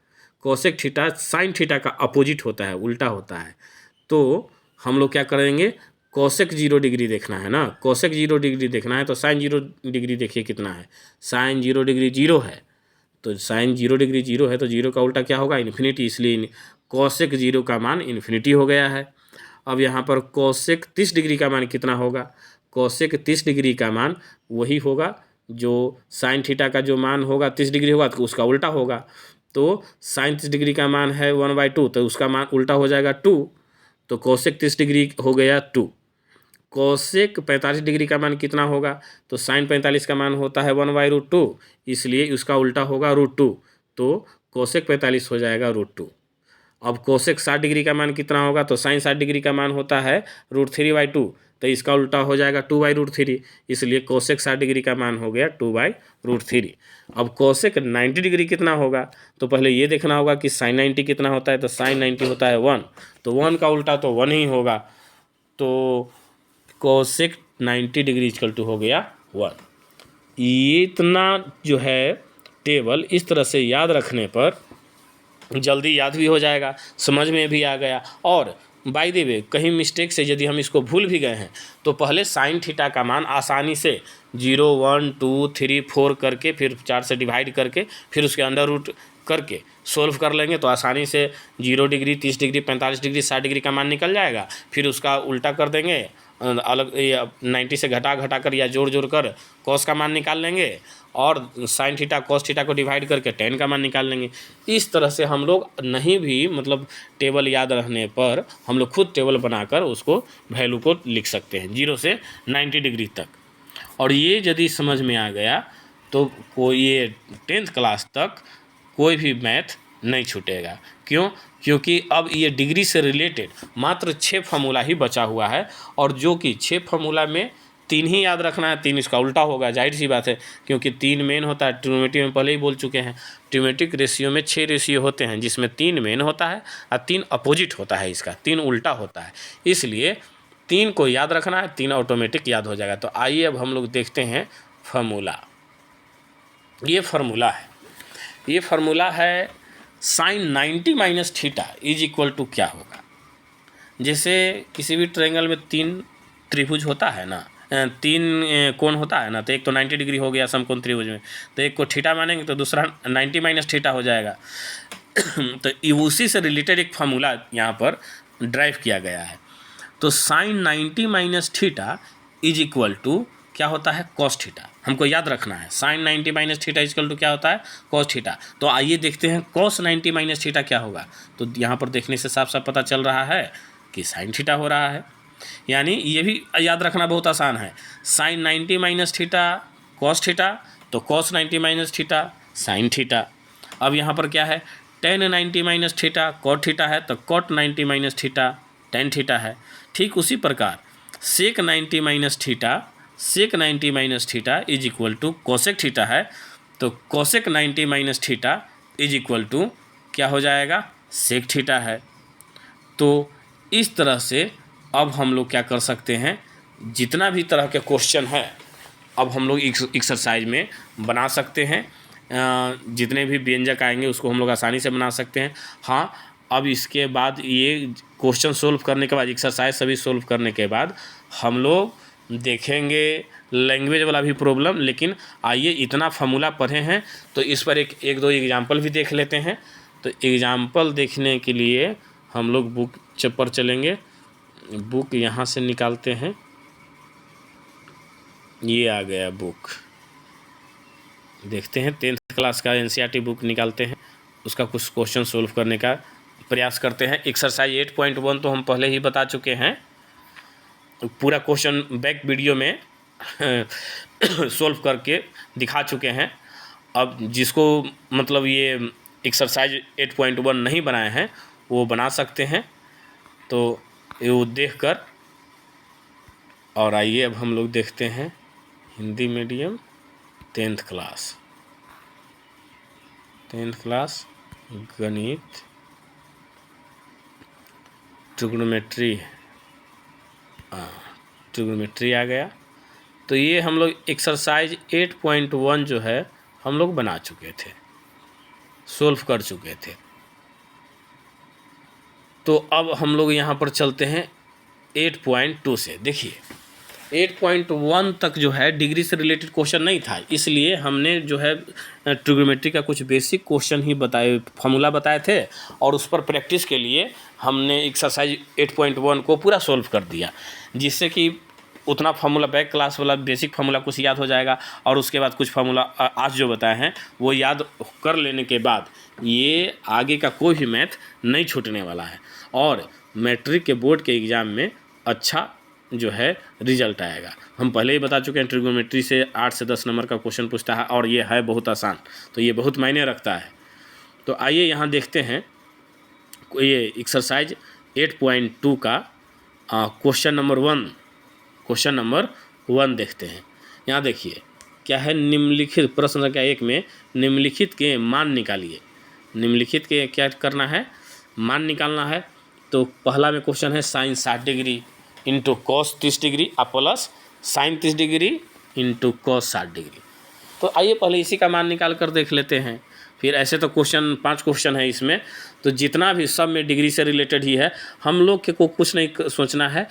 Cosec theta sine theta का अपोजिट होता है, उल्टा होता है। तो हम लोग क्या करेंगे, कोसेक 0 डिग्री देखना है ना, कोसेक 0 डिग्री देखना है तो साइन 0 डिग्री देखिए कितना है, साइन 0 डिग्री 0 है, तो साइन 0 डिग्री 0 है तो 0 का उल्टा क्या होगा इन्फिनिटी, इसलिए कोसेक 0 का मान इन्फिनिटी हो गया है। अब यहाँ पर कोसेक 30 डिग्री का मान कितना होगा, कोसेक 30 डिग्री का मान वही होगा जो साइन थीटा का जो मान होगा 30 डिग्री होगा तो उसका उल्टा होगा। तो साइन 30 डिग्री का मान है 1/2, तो उसका मान उल्टा हो जाएगा 2, तो कोसेक 30 डिग्री हो गया 2। कोसेक 45 डिग्री का मान कितना होगा, तो साइन 45 का मान होता है 1/√2, इसलिए उसका उल्टा होगा √2, तो कोसेक 45 हो जाएगा √2। अब कोसेक 60 डिग्री का मान कितना होगा, तो साइन 60 डिग्री का मान होता है √3/2, तो इसका उल्टा हो जाएगा 2/√3, इसलिए कोसेक 60 डिग्री का मान हो गया 2/√3। अब कोसेक 90 डिग्री कितना होगा, तो पहले ये देखना होगा कि साइन 90 कितना होता है, तो साइन 90 होता है 1, तो 1 का उल्टा तो 1 ही होगा, तो कोसेक 90 डिग्री इक्वल टू हो गया 1। ये इतना जो है टेबल इस तरह से याद रखने पर जल्दी याद भी हो जाएगा, समझ में भी आ गया। और बाय द वे कहीं मिस्टेक से यदि हम इसको भूल भी गए हैं तो पहले साइन थीटा का मान आसानी से 0 1 2 3 4 करके फिर 4 से डिवाइड करके फिर उसके अंडर रूट करके सोल्व कर लेंगे तो आसानी से 0 डिग्री 30 डिग्री 45 डिग्री 60 डिग्री का मान निकल जाएगा। फिर उसका उल्टा कर देंगे, अलग 90 से घटा कर या जोड़ कर कॉस का मान निकाल लेंगे और साइन थीटा कॉस थीटा को डिवाइड करके टेन का मान निकाल लेंगे। इस तरह से हम लोग नहीं भी मतलब टेबल याद रहने पर हम लोग खुद टेबल बनाकर उसको वैल्यू को लिख सकते हैं 0 से 90 डिग्री तक। और ये यदि समझ में आ गया तो कोई ये 10th क्लास तक कोई भी मैथ नहीं छूटेगा। क्यों? क्योंकि अब ये डिग्री से रिलेटेड मात्र 6 फार्मूला ही बचा हुआ है, और जो कि 6 फार्मूला में 3 ही याद रखना है, 3 इसका उल्टा होगा, जाहिर सी बात है, क्योंकि 3 मेन होता है। ट्रिग्नोमेट्री में पहले ही बोल चुके हैं, ट्रिग्नोमेट्रिक रेशियो में 6 रेशियो होते हैं जिसमें 3 मेन होता है और 3 अपोजिट होता है, इसका 3 उल्टा होता है, इसलिए 3 को याद रखना है, 3 ऑटोमेटिक याद हो जाएगा। तो आइए अब हम लोग देखते हैं फार्मूला। ये फार्मूला है sine 90 minus theta is equal to क्या होगा। जैसे किसी भी ट्रायंगल में 3 त्रिभुज होता है ना, तीन कोण होता है ना, तो एक तो 90 डिग्री हो गया समकोण त्रिभुज में, तो एक को थीटा मानेंगे तो दूसरा 90 माइनस थीटा हो जाएगा। तो उसी से रिलेटेड एक फार्मूला यहाँ पर ड्राइव किया गया है। तो sine 90 minus theta is equal to क्या होता है, कॉस थीटा। हमको याद रखना है sine 90 minus theta is equal to क्या होता है, कॉस थीटा। तो आइए देखते हैं कॉस 90 माइनस थीटा क्या होगा। तो यहाँ पर देखने से साफ साफ पता चल रहा है कि साइन थीटा हो रहा है, यानी ये भी याद रखना बहुत आसान है। Sine 90 minus theta cos theta, तो cos 90 minus theta sine theta. अब यहाँ पर क्या है, tan 90 minus theta cot theta है, तो cot 90 minus theta tan theta है। ठीक उसी प्रकार sec 90 minus theta is equal to cosec theta है, तो cosec 90 minus theta is equal to क्या हो जाएगा, सेक थीटा है। तो इस तरह से अब हम लोग क्या कर सकते हैं, जितना भी तरह के क्वेश्चन है अब हम लोग एक्सरसाइज में बना सकते हैं। जितने भी व्यंजक आएंगे उसको हम लोग आसानी से बना सकते हैं। हाँ, अब इसके बाद ये क्वेश्चन सोल्व करने के बाद, एक्सरसाइज सभी सोल्व करने के बाद हम लोग देखेंगे लैंग्वेज वाला भी प्रॉब्लम। लेकिन आइए इतना फार्मूला पढ़े हैं तो इस पर एक दो एग्जाम्पल भी देख लेते हैं। तो एग्जाम्पल देखने के लिए हम लोग बुक पर चलेंगे। बुक यहाँ से निकालते हैं, ये आ गया बुक। देखते हैं 10th क्लास का एनसीईआरटी बुक निकालते हैं, उसका कुछ क्वेश्चन सोल्व करने का प्रयास करते हैं। एक्सरसाइज 8.1 तो हम पहले ही बता चुके हैं, पूरा क्वेश्चन बैक वीडियो में सोल्व करके दिखा चुके हैं। अब जिसको मतलब ये एक्सरसाइज 8.1 नहीं बनाए हैं वो बना सकते हैं, तो वो देखकर। और आइए अब हम लोग देखते हैं हिंदी मीडियम 10th क्लास गणित ट्रिग्नोमेट्री आ गया। तो ये हम लोग एक्सरसाइज 8.1 जो है हम लोग बना चुके थे, सोल्व कर चुके थे। तो अब हम लोग यहाँ पर चलते हैं 8.2 से। देखिए 8.1 तक जो है डिग्री से रिलेटेड क्वेश्चन नहीं था, इसलिए हमने जो है ट्रिग्नोमेट्री का कुछ बेसिक क्वेश्चन ही बताए, फार्मूला बताए थे, और उस पर प्रैक्टिस के लिए हमने एक्सरसाइज 8.1 को पूरा सोल्व कर दिया, जिससे कि उतना फार्मूला बैक क्लास वाला बेसिक फार्मूला कुछ याद हो जाएगा। और उसके बाद कुछ फार्मूला आज जो बताए हैं वो याद कर लेने के बाद ये आगे का कोई भी मैथ नहीं छूटने वाला है, और मैट्रिक के बोर्ड के एग्ज़ाम में अच्छा जो है रिजल्ट आएगा। हम पहले ही बता चुके हैं ट्रिग्नोमेट्री से 8 से 10 नंबर का क्वेश्चन पूछता है, और ये है बहुत आसान, तो ये बहुत मायने रखता है। तो आइए यहाँ देखते हैं ये एक्सरसाइज 8.2 का क्वेश्चन नंबर 1 देखते हैं। यहाँ देखिए क्या है, निम्नलिखित प्रश्न संख्या 1 में निम्नलिखित के मान निकालिए। निम्नलिखित के क्या करना है, मान निकालना है। तो पहला में क्वेश्चन है sine 60 degree into cos 30 degree plus sine 30 degree into cos 60 degree. तो आइए पहले इसी का मान निकाल कर देख लेते हैं। फिर ऐसे तो क्वेश्चन 5 क्वेश्चन है इसमें, तो जितना भी सब में डिग्री से रिलेटेड ही है। हम लोग के को कुछ नहीं सोचना है,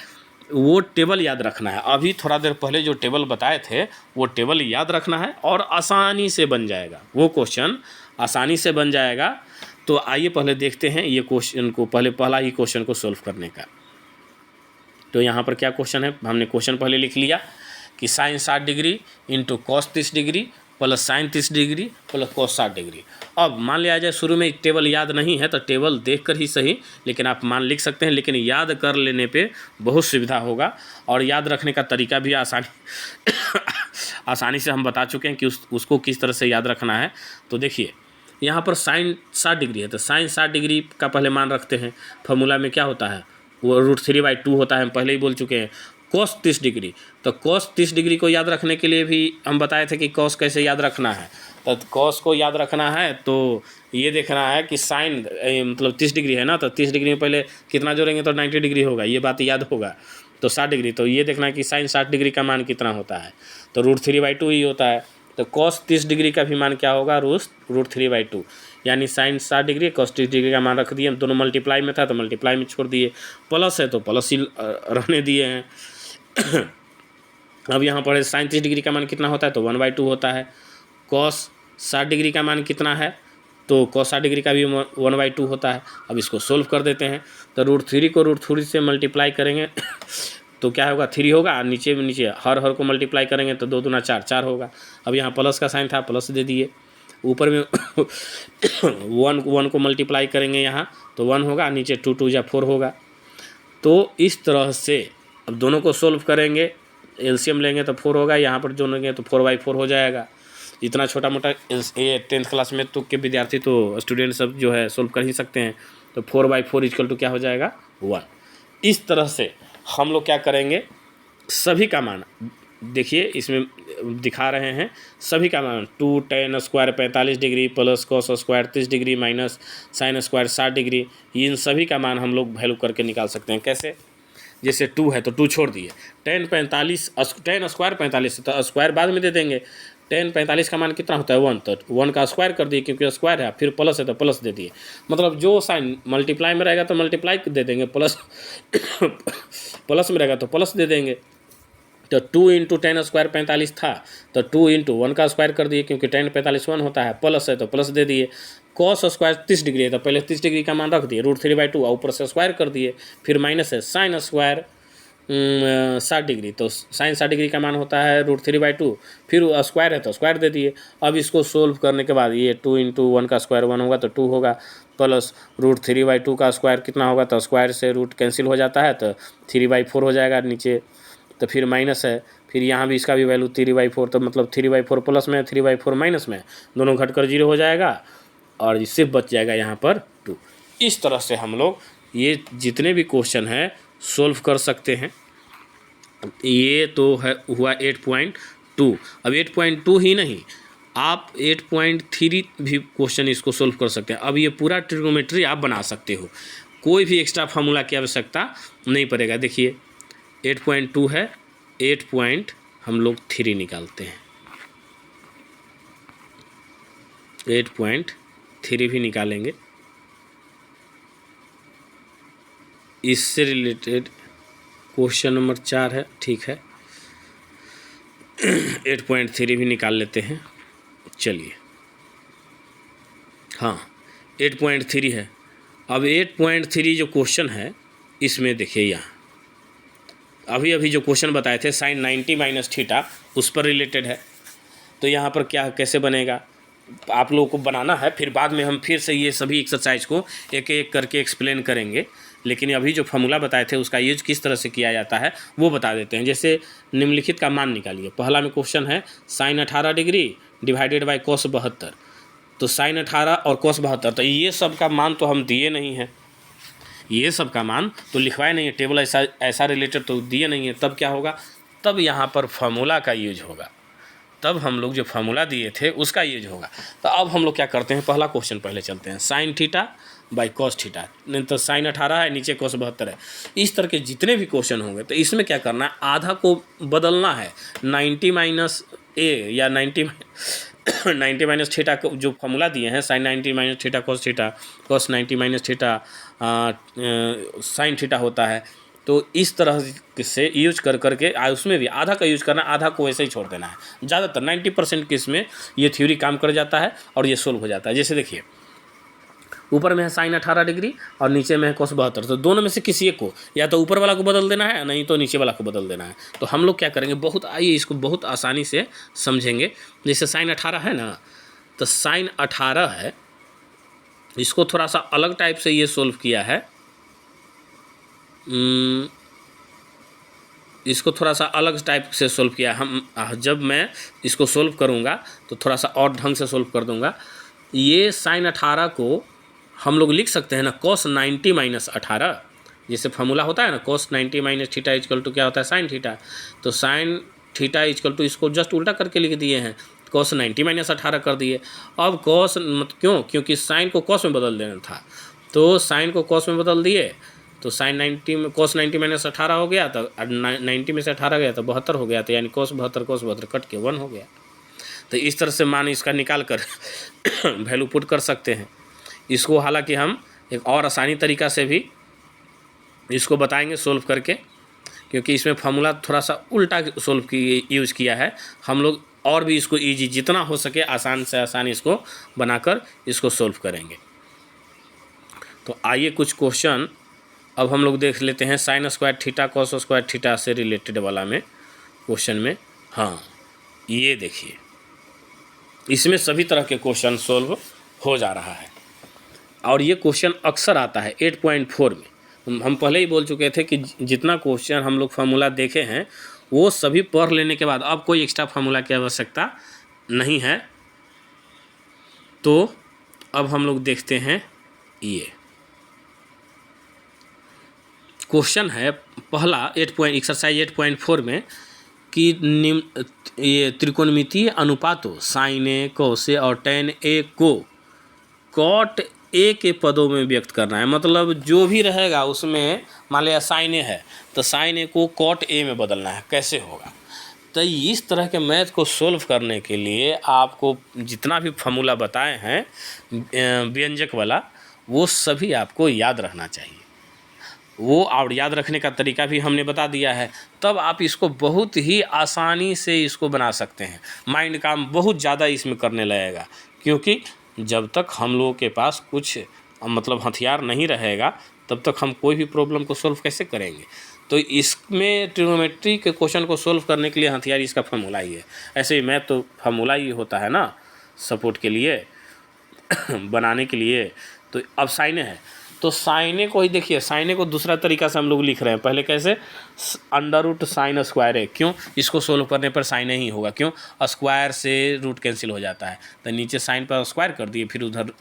वो टेबल याद रखना है। अभी थोड़ा देर पहले जो टेबल बताए थे वो टेबल याद रखना है और आसानी से बन जाएगा, वो क्वेश्चन आसानी से बन जाएगा। तो आइए पहले देखते हैं ये क्वेश्चन को, पहला ही क्वेश्चन को सोल्व करने का। तो यहाँ पर क्या क्वेश्चन है, हमने क्वेश्चन पहले लिख लिया कि sine 60 degree into cos 30 degree plus sine 30 degree plus cos 60 degree. अब मान लिया जाए शुरू में टेबल याद नहीं है तो टेबल देखकर ही सही, लेकिन आप मान लिख सकते हैं, लेकिन याद कर लेने पे बहुत सुविधा होगा। और याद रखने का तरीका भी आसानी से हम बता चुके हैं कि उसको किस तरह से याद रखना है। तो देखिए यहाँ पर साइन 60 डिग्री है, तो साइन 60 डिग्री का पहले मान रखते हैं। फॉर्मूला में क्या होता है, वो √3/2 होता है, हम पहले ही बोल चुके हैं। कॉस 30 डिग्री, तो कॉस 30 डिग्री को याद रखने के लिए भी हम बताए थे कि कॉस कैसे याद रखना है। तो कॉस को याद रखना है तो ये देखना है कि साइन मतलब 30 डिग्री है ना, तो 30 डिग्री में पहले कितना जोड़ेंगे तो 90 डिग्री होगा, ये बात याद होगा। तो 60 डिग्री, तो ये देखना है कि साइन 60 डिग्री का मान कितना होता है, तो √3/2 ही होता है। तो कॉस 30 डिग्री का भी मान क्या होगा, √3/2, यानी साइन 60 डिग्री कॉस 30 डिग्री का मान रख दिए। दोनों मल्टीप्लाई में था तो मल्टीप्लाई में छोड़ दिए, प्लस है तो प्लस ही रहने दिए हैं। अब यहाँ पर साइन 30 डिग्री का मान कितना होता है, तो 1/2 होता है। कॉस 60 डिग्री का मान कितना है, तो कॉस 60 डिग्री का भी 1/2 होता है। अब इसको सोल्व कर देते हैं, तो √3 को √3 से मल्टीप्लाई करेंगे तो क्या होगा, 3 होगा। नीचे में नीचे हर को मल्टीप्लाई करेंगे तो 2 दूना 4, 4 होगा। अब यहाँ प्लस का साइन था, प्लस दे दिए। ऊपर में 1 को मल्टीप्लाई करेंगे यहाँ तो 1 होगा, नीचे 2 2 या 4 होगा। तो इस तरह से अब दोनों को सोल्व करेंगे, एलसीएम लेंगे तो 4 होगा, यहाँ पर जो लेंगे तो 4/4 हो जाएगा। इतना छोटा मोटा ये 10th क्लास में तो के विद्यार्थी तो स्टूडेंट सब जो है सोल्व कर ही सकते हैं। तो 4/4 इक्वल टू क्या हो जाएगा, 1। इस तरह से हम लोग क्या करेंगे, सभी का मान देखिए इसमें दिखा रहे हैं, सभी का मान 2 tan square 45 degree plus cos square 30 degree minus sine square 60 degree, इन सभी का मान हम लोग वैल्यू करके निकाल सकते हैं। कैसे, जैसे 2 है तो 2 छोड़ दिए, tan स्क्वायर 45 तो स्क्वायर बाद में दे देंगे। tan 45 का मान कितना होता है, 1, तो 1 का स्क्वायर कर दिए क्योंकि स्क्वायर है, फिर प्लस है तो प्लस दे दिए। मतलब जो साइन मल्टीप्लाई में रहेगा तो मल्टीप्लाई दे देंगे, प्लस प्लस में रहेगा तो प्लस दे देंगे। तो 2 इंटू tan स्क्वायर 45 था तो 2 इंटू 1 का स्क्वायर कर दिए क्योंकि tan 45 1 होता है, प्लस है तो प्लस दे दिए। cos स्क्वायर 30 डिग्री है तो पहले 30 डिग्री का मान रख दिए, √3/2 और ऊपर से स्क्वायर कर दिए। फिर माइनस है साइन स्क्वायर 60 डिग्री, तो साइन 60 डिग्री का मान होता है √3/2, फिर स्क्वायर है तो स्क्वायर दे दिए। अब इसको सोल्व करने के बाद ये 2 इंटू 1 का स्क्वायर 1 होगा तो 2 होगा, प्लस √3/2 का स्क्वायर कितना होगा, तो स्क्वायर से रूट कैंसिल हो जाता है तो 3/4 हो जाएगा नीचे। तो फिर माइनस है, फिर यहाँ भी इसका भी वैल्यू 3/4, तो मतलब 3/4 प्लस में 3/4 माइनस में, दोनों घटकर 0 हो जाएगा और इससे बच जाएगा यहाँ पर 2। इस तरह से हम लोग ये जितने भी क्वेश्चन हैं सोल्व कर सकते हैं। ये तो है हुआ 8.2। अब 8.2 ही नहीं, आप 8.3 भी क्वेश्चन इसको सोल्व कर सकते हैं। अब ये पूरा ट्रिग्नोमेट्री आप बना सकते हो, कोई भी एक्स्ट्रा फार्मूला की आवश्यकता नहीं पड़ेगा। देखिए 8.2 है, हम लोग 3 निकालते हैं, 8.3 भी निकालेंगे। इससे रिलेटेड क्वेश्चन नंबर 4 है, ठीक है 8.3 भी निकाल लेते हैं। चलिए हाँ 8.3 है। अब 8.3 जो क्वेश्चन है इसमें देखिए, यहाँ अभी जो क्वेश्चन बताए थे साइन 90 माइनस थीटा उस पर रिलेटेड है। तो यहाँ पर क्या कैसे बनेगा आप लोगों को बनाना है, फिर बाद में हम फिर से ये सभी एक्सरसाइज को एक एक करके एक्सप्लेन करेंगे। लेकिन अभी जो फार्मूला बताए थे उसका यूज किस तरह से किया जाता है वो बता देते हैं। जैसे निम्नलिखित का मान निकालिए। पहला में क्वेश्चन है sine 18 degree divided by cos 72, तो साइन 18 और cos 72, तो ये सब का मान तो हम दिए नहीं हैं, ये सब का मान तो लिखवाए नहीं है, टेबल ऐसा रिलेटेड तो दिए नहीं है। तब क्या होगा, तब यहाँ पर फार्मूला का यूज होगा, तब हम लोग जो फार्मूला दिए थे उसका यूज होगा। तो अब हम लोग क्या करते हैं, पहला क्वेश्चन पहले चलते हैं, sign theta by cos theta, नहीं तो साइन 18 है नीचे cos 72 है। इस तरह के जितने भी क्वेश्चन होंगे तो इसमें क्या करना है, आधा को बदलना है 90 माइनस ए या 90 माइनस थीटा को जो फार्मूला दिए हैं, sine 90 minus theta cos 90 minus theta sine theta होता है। तो इस तरह से यूज करके उसमें भी आधा का यूज करना, आधा को वैसे ही छोड़ देना है। ज़्यादातर 90% केस में ये थ्योरी काम कर जाता है और ये सोल्व हो जाता है। जैसे देखिए ऊपर में है साइन 18 डिग्री और नीचे में है cos 72, तो दोनों में से किसी एक को, या तो ऊपर वाला को बदल देना है, नहीं तो नीचे वाला को बदल देना है। तो हम लोग क्या करेंगे, आइए इसको बहुत आसानी से समझेंगे। जैसे साइन 18 है ना, तो साइन 18 है, इसको थोड़ा सा अलग टाइप से ये सोल्व किया है। इसको थोड़ा सा अलग टाइप से सोल्व किया हम, जब मैं इसको सोल्व करूँगा तो थोड़ा सा और ढंग से सोल्व कर दूँगा। ये साइन 18 को हम लोग लिख सकते हैं ना cos 90 माइनस 18, जैसे फार्मूला होता है ना cos 90 minus theta equal to क्या होता है साइन थीटा। तो साइन थीटा इक्वल टू इसको जस्ट उल्टा करके लिख दिए हैं, cos 90 माइनस 18 कर दिए। अब cos क्योंकि साइन को cos में बदल देना था, तो साइन को cos में बदल दिए, तो साइन 90 में cos 90 माइनस 18 हो गया, तो 90 में से 18 गया तो 72 हो गया, तो यानी cos 72 कट के 1 हो गया। तो इस तरह से मान इसका निकाल कर वैल्यू पुट कर सकते हैं। इसको हालांकि हम एक और आसानी तरीका से भी इसको बताएंगे सोल्व करके। क्योंकि इसमें फार्मूला थोड़ा सा उल्टा सोल्व की यूज़ किया है। हम लोग और भी इसको ईजी जितना हो सके आसान से आसान इसको बनाकर इसको सोल्व करेंगे। तो आइए कुछ क्वेश्चन अब हम लोग देख लेते हैं sign square theta cos square theta से रिलेटेड वाला में क्वेश्चन में। हाँ, ये देखिए, इसमें सभी तरह के क्वेश्चन सोल्व हो जा रहा है और ये क्वेश्चन अक्सर आता है 8.4 में। हम पहले ही बोल चुके थे कि जितना क्वेश्चन हम लोग फार्मूला देखे हैं वो सभी पढ़ लेने के बाद अब कोई एक्स्ट्रा फार्मूला की आवश्यकता नहीं है। तो अब हम लोग देखते हैं, ये क्वेश्चन है पहला एक्सरसाइज 8.4 में कि ये त्रिकोणमितीय अनुपातों साइन ए कोस ए और टेन ए को कॉट ए के पदों में व्यक्त करना है। मतलब जो भी रहेगा उसमें, मान लिया साइन ए है तो साइन ए को कॉट ए में बदलना है, कैसे होगा। तो इस तरह के मैथ को सोल्व करने के लिए आपको जितना भी फार्मूला बताए हैं व्यंजक वाला, वो सभी आपको याद रखना चाहिए। वो और याद रखने का तरीका भी हमने बता दिया है, तब आप इसको बहुत ही आसानी से इसको बना सकते हैं। माइंड काम बहुत ज़्यादा इसमें करने लगेगा, क्योंकि जब तक हम लोगों के पास कुछ मतलब हथियार नहीं रहेगा तब तक हम कोई भी प्रॉब्लम को सोल्व कैसे करेंगे। तो इसमें ट्रिग्नोमेट्री के क्वेश्चन को सोल्व करने के लिए हथियार इसका फार्मूला ही है। ऐसे ही मैथ तो फार्मूला ही होता है ना सपोर्ट के लिए बनाने के लिए। तो अब साइने है तो साइने को ही देखिए, साइने को दूसरा तरीका से हम लोग लिख रहे हैं। पहले कैसे, अंडर रूट साइन स्क्वायर है, क्यों, इसको सोल्व करने पर साइने ही होगा, क्यों, स्क्वायर से रूट कैंसिल हो जाता है। तो नीचे साइन पर स्क्वायर कर दिए, फिर उधर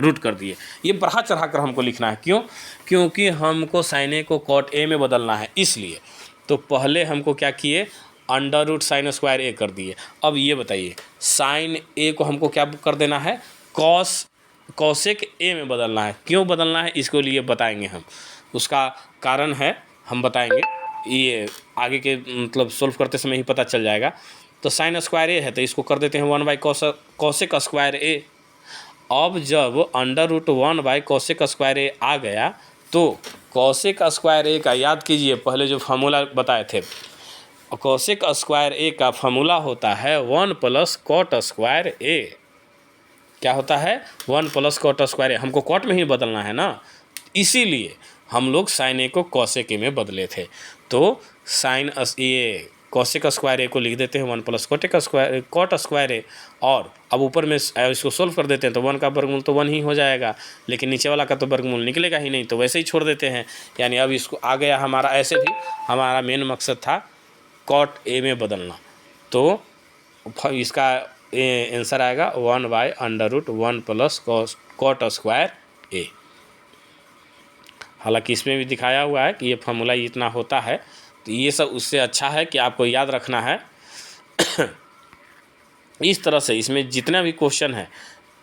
रूट कर दिए। ये बढ़ा चढ़ा कर हमको लिखना है, क्यों, क्योंकि हमको साइने को कॉट ए में बदलना है इसलिए। तो पहले हमको क्या किए, अंडर रूट साइन स्क्वायर ए कर दिए। अब ये बताइए, साइन ए को हमको क्या कर देना है, कॉसेक ए में बदलना है। क्यों बदलना है इसको लिए बताएंगे हम, उसका कारण है हम बताएंगे, ये आगे के मतलब सोल्व करते समय ही पता चल जाएगा। तो साइन स्क्वायर ए है तो इसको कर देते हैं 1/कॉसेक स्क्वायर ए। अब जब अंडर रूट 1/कॉसेक स्क्वायर ए आ गया तो कॉसेक स्क्वायर ए का याद कीजिए, पहले जो फार्मूला बताए थे, कॉसेक स्क्वायर ए का फार्मूला होता है 1 + कॉट स्क्वायर ए। क्या होता है, 1 + कॉट स्क्वायर ए। हमको कॉट में ही बदलना है ना, इसीलिए हम लोग साइन ए को कॉसेक ए में बदले थे। तो साइन ये कॉसेक स्क्वायर ए को लिख देते हैं 1 + कॉट स्क्वायर ए। और अब ऊपर में इसको सोल्व कर देते हैं तो 1 का वर्गमूल तो 1 ही हो जाएगा, लेकिन नीचे वाला का तो वर्गमूल निकलेगा ही नहीं, तो वैसे ही छोड़ देते हैं। यानी अब इसको आ गया हमारा, ऐसे भी हमारा मेन मकसद था कॉट ए में बदलना। तो इसका आंसर आएगा 1/√1 + कॉट स्क्वायर ए। हालांकि इसमें भी दिखाया हुआ है कि ये फार्मूला इतना होता है, तो ये सब उससे अच्छा है कि आपको याद रखना है। इस तरह से इसमें जितना भी क्वेश्चन है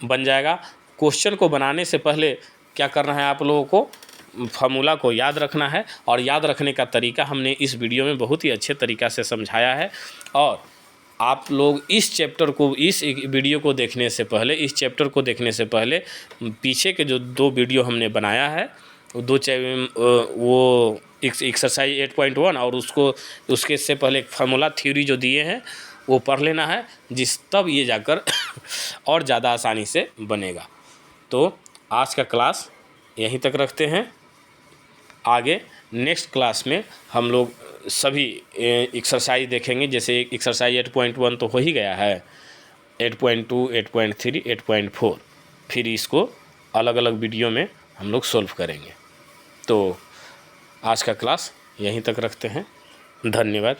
बन जाएगा। क्वेश्चन को बनाने से पहले क्या करना है, आप लोगों को फार्मूला को याद रखना है, और याद रखने का तरीका हमने इस वीडियो में बहुत ही अच्छे तरीक़ा से समझाया है। और आप लोग इस चैप्टर को, इस वीडियो को देखने से पहले, इस चैप्टर को देखने से पहले पीछे के जो 2 वीडियो हमने बनाया है, वो एक्सरसाइज 8.1 और उसके से पहले एक फार्मूला थ्योरी जो दिए हैं वो पढ़ लेना है, तब ये जाकर और ज़्यादा आसानी से बनेगा। तो आज का क्लास यहीं तक रखते हैं। आगे नेक्स्ट क्लास में हम लोग सभी एक्सरसाइज देखेंगे। जैसे एक्सरसाइज 8.1 तो हो ही गया है, 8.2, 8.3, 8.4, फिर इसको अलग अलग वीडियो में हम लोग सोल्व करेंगे। तो आज का क्लास यहीं तक रखते हैं। धन्यवाद।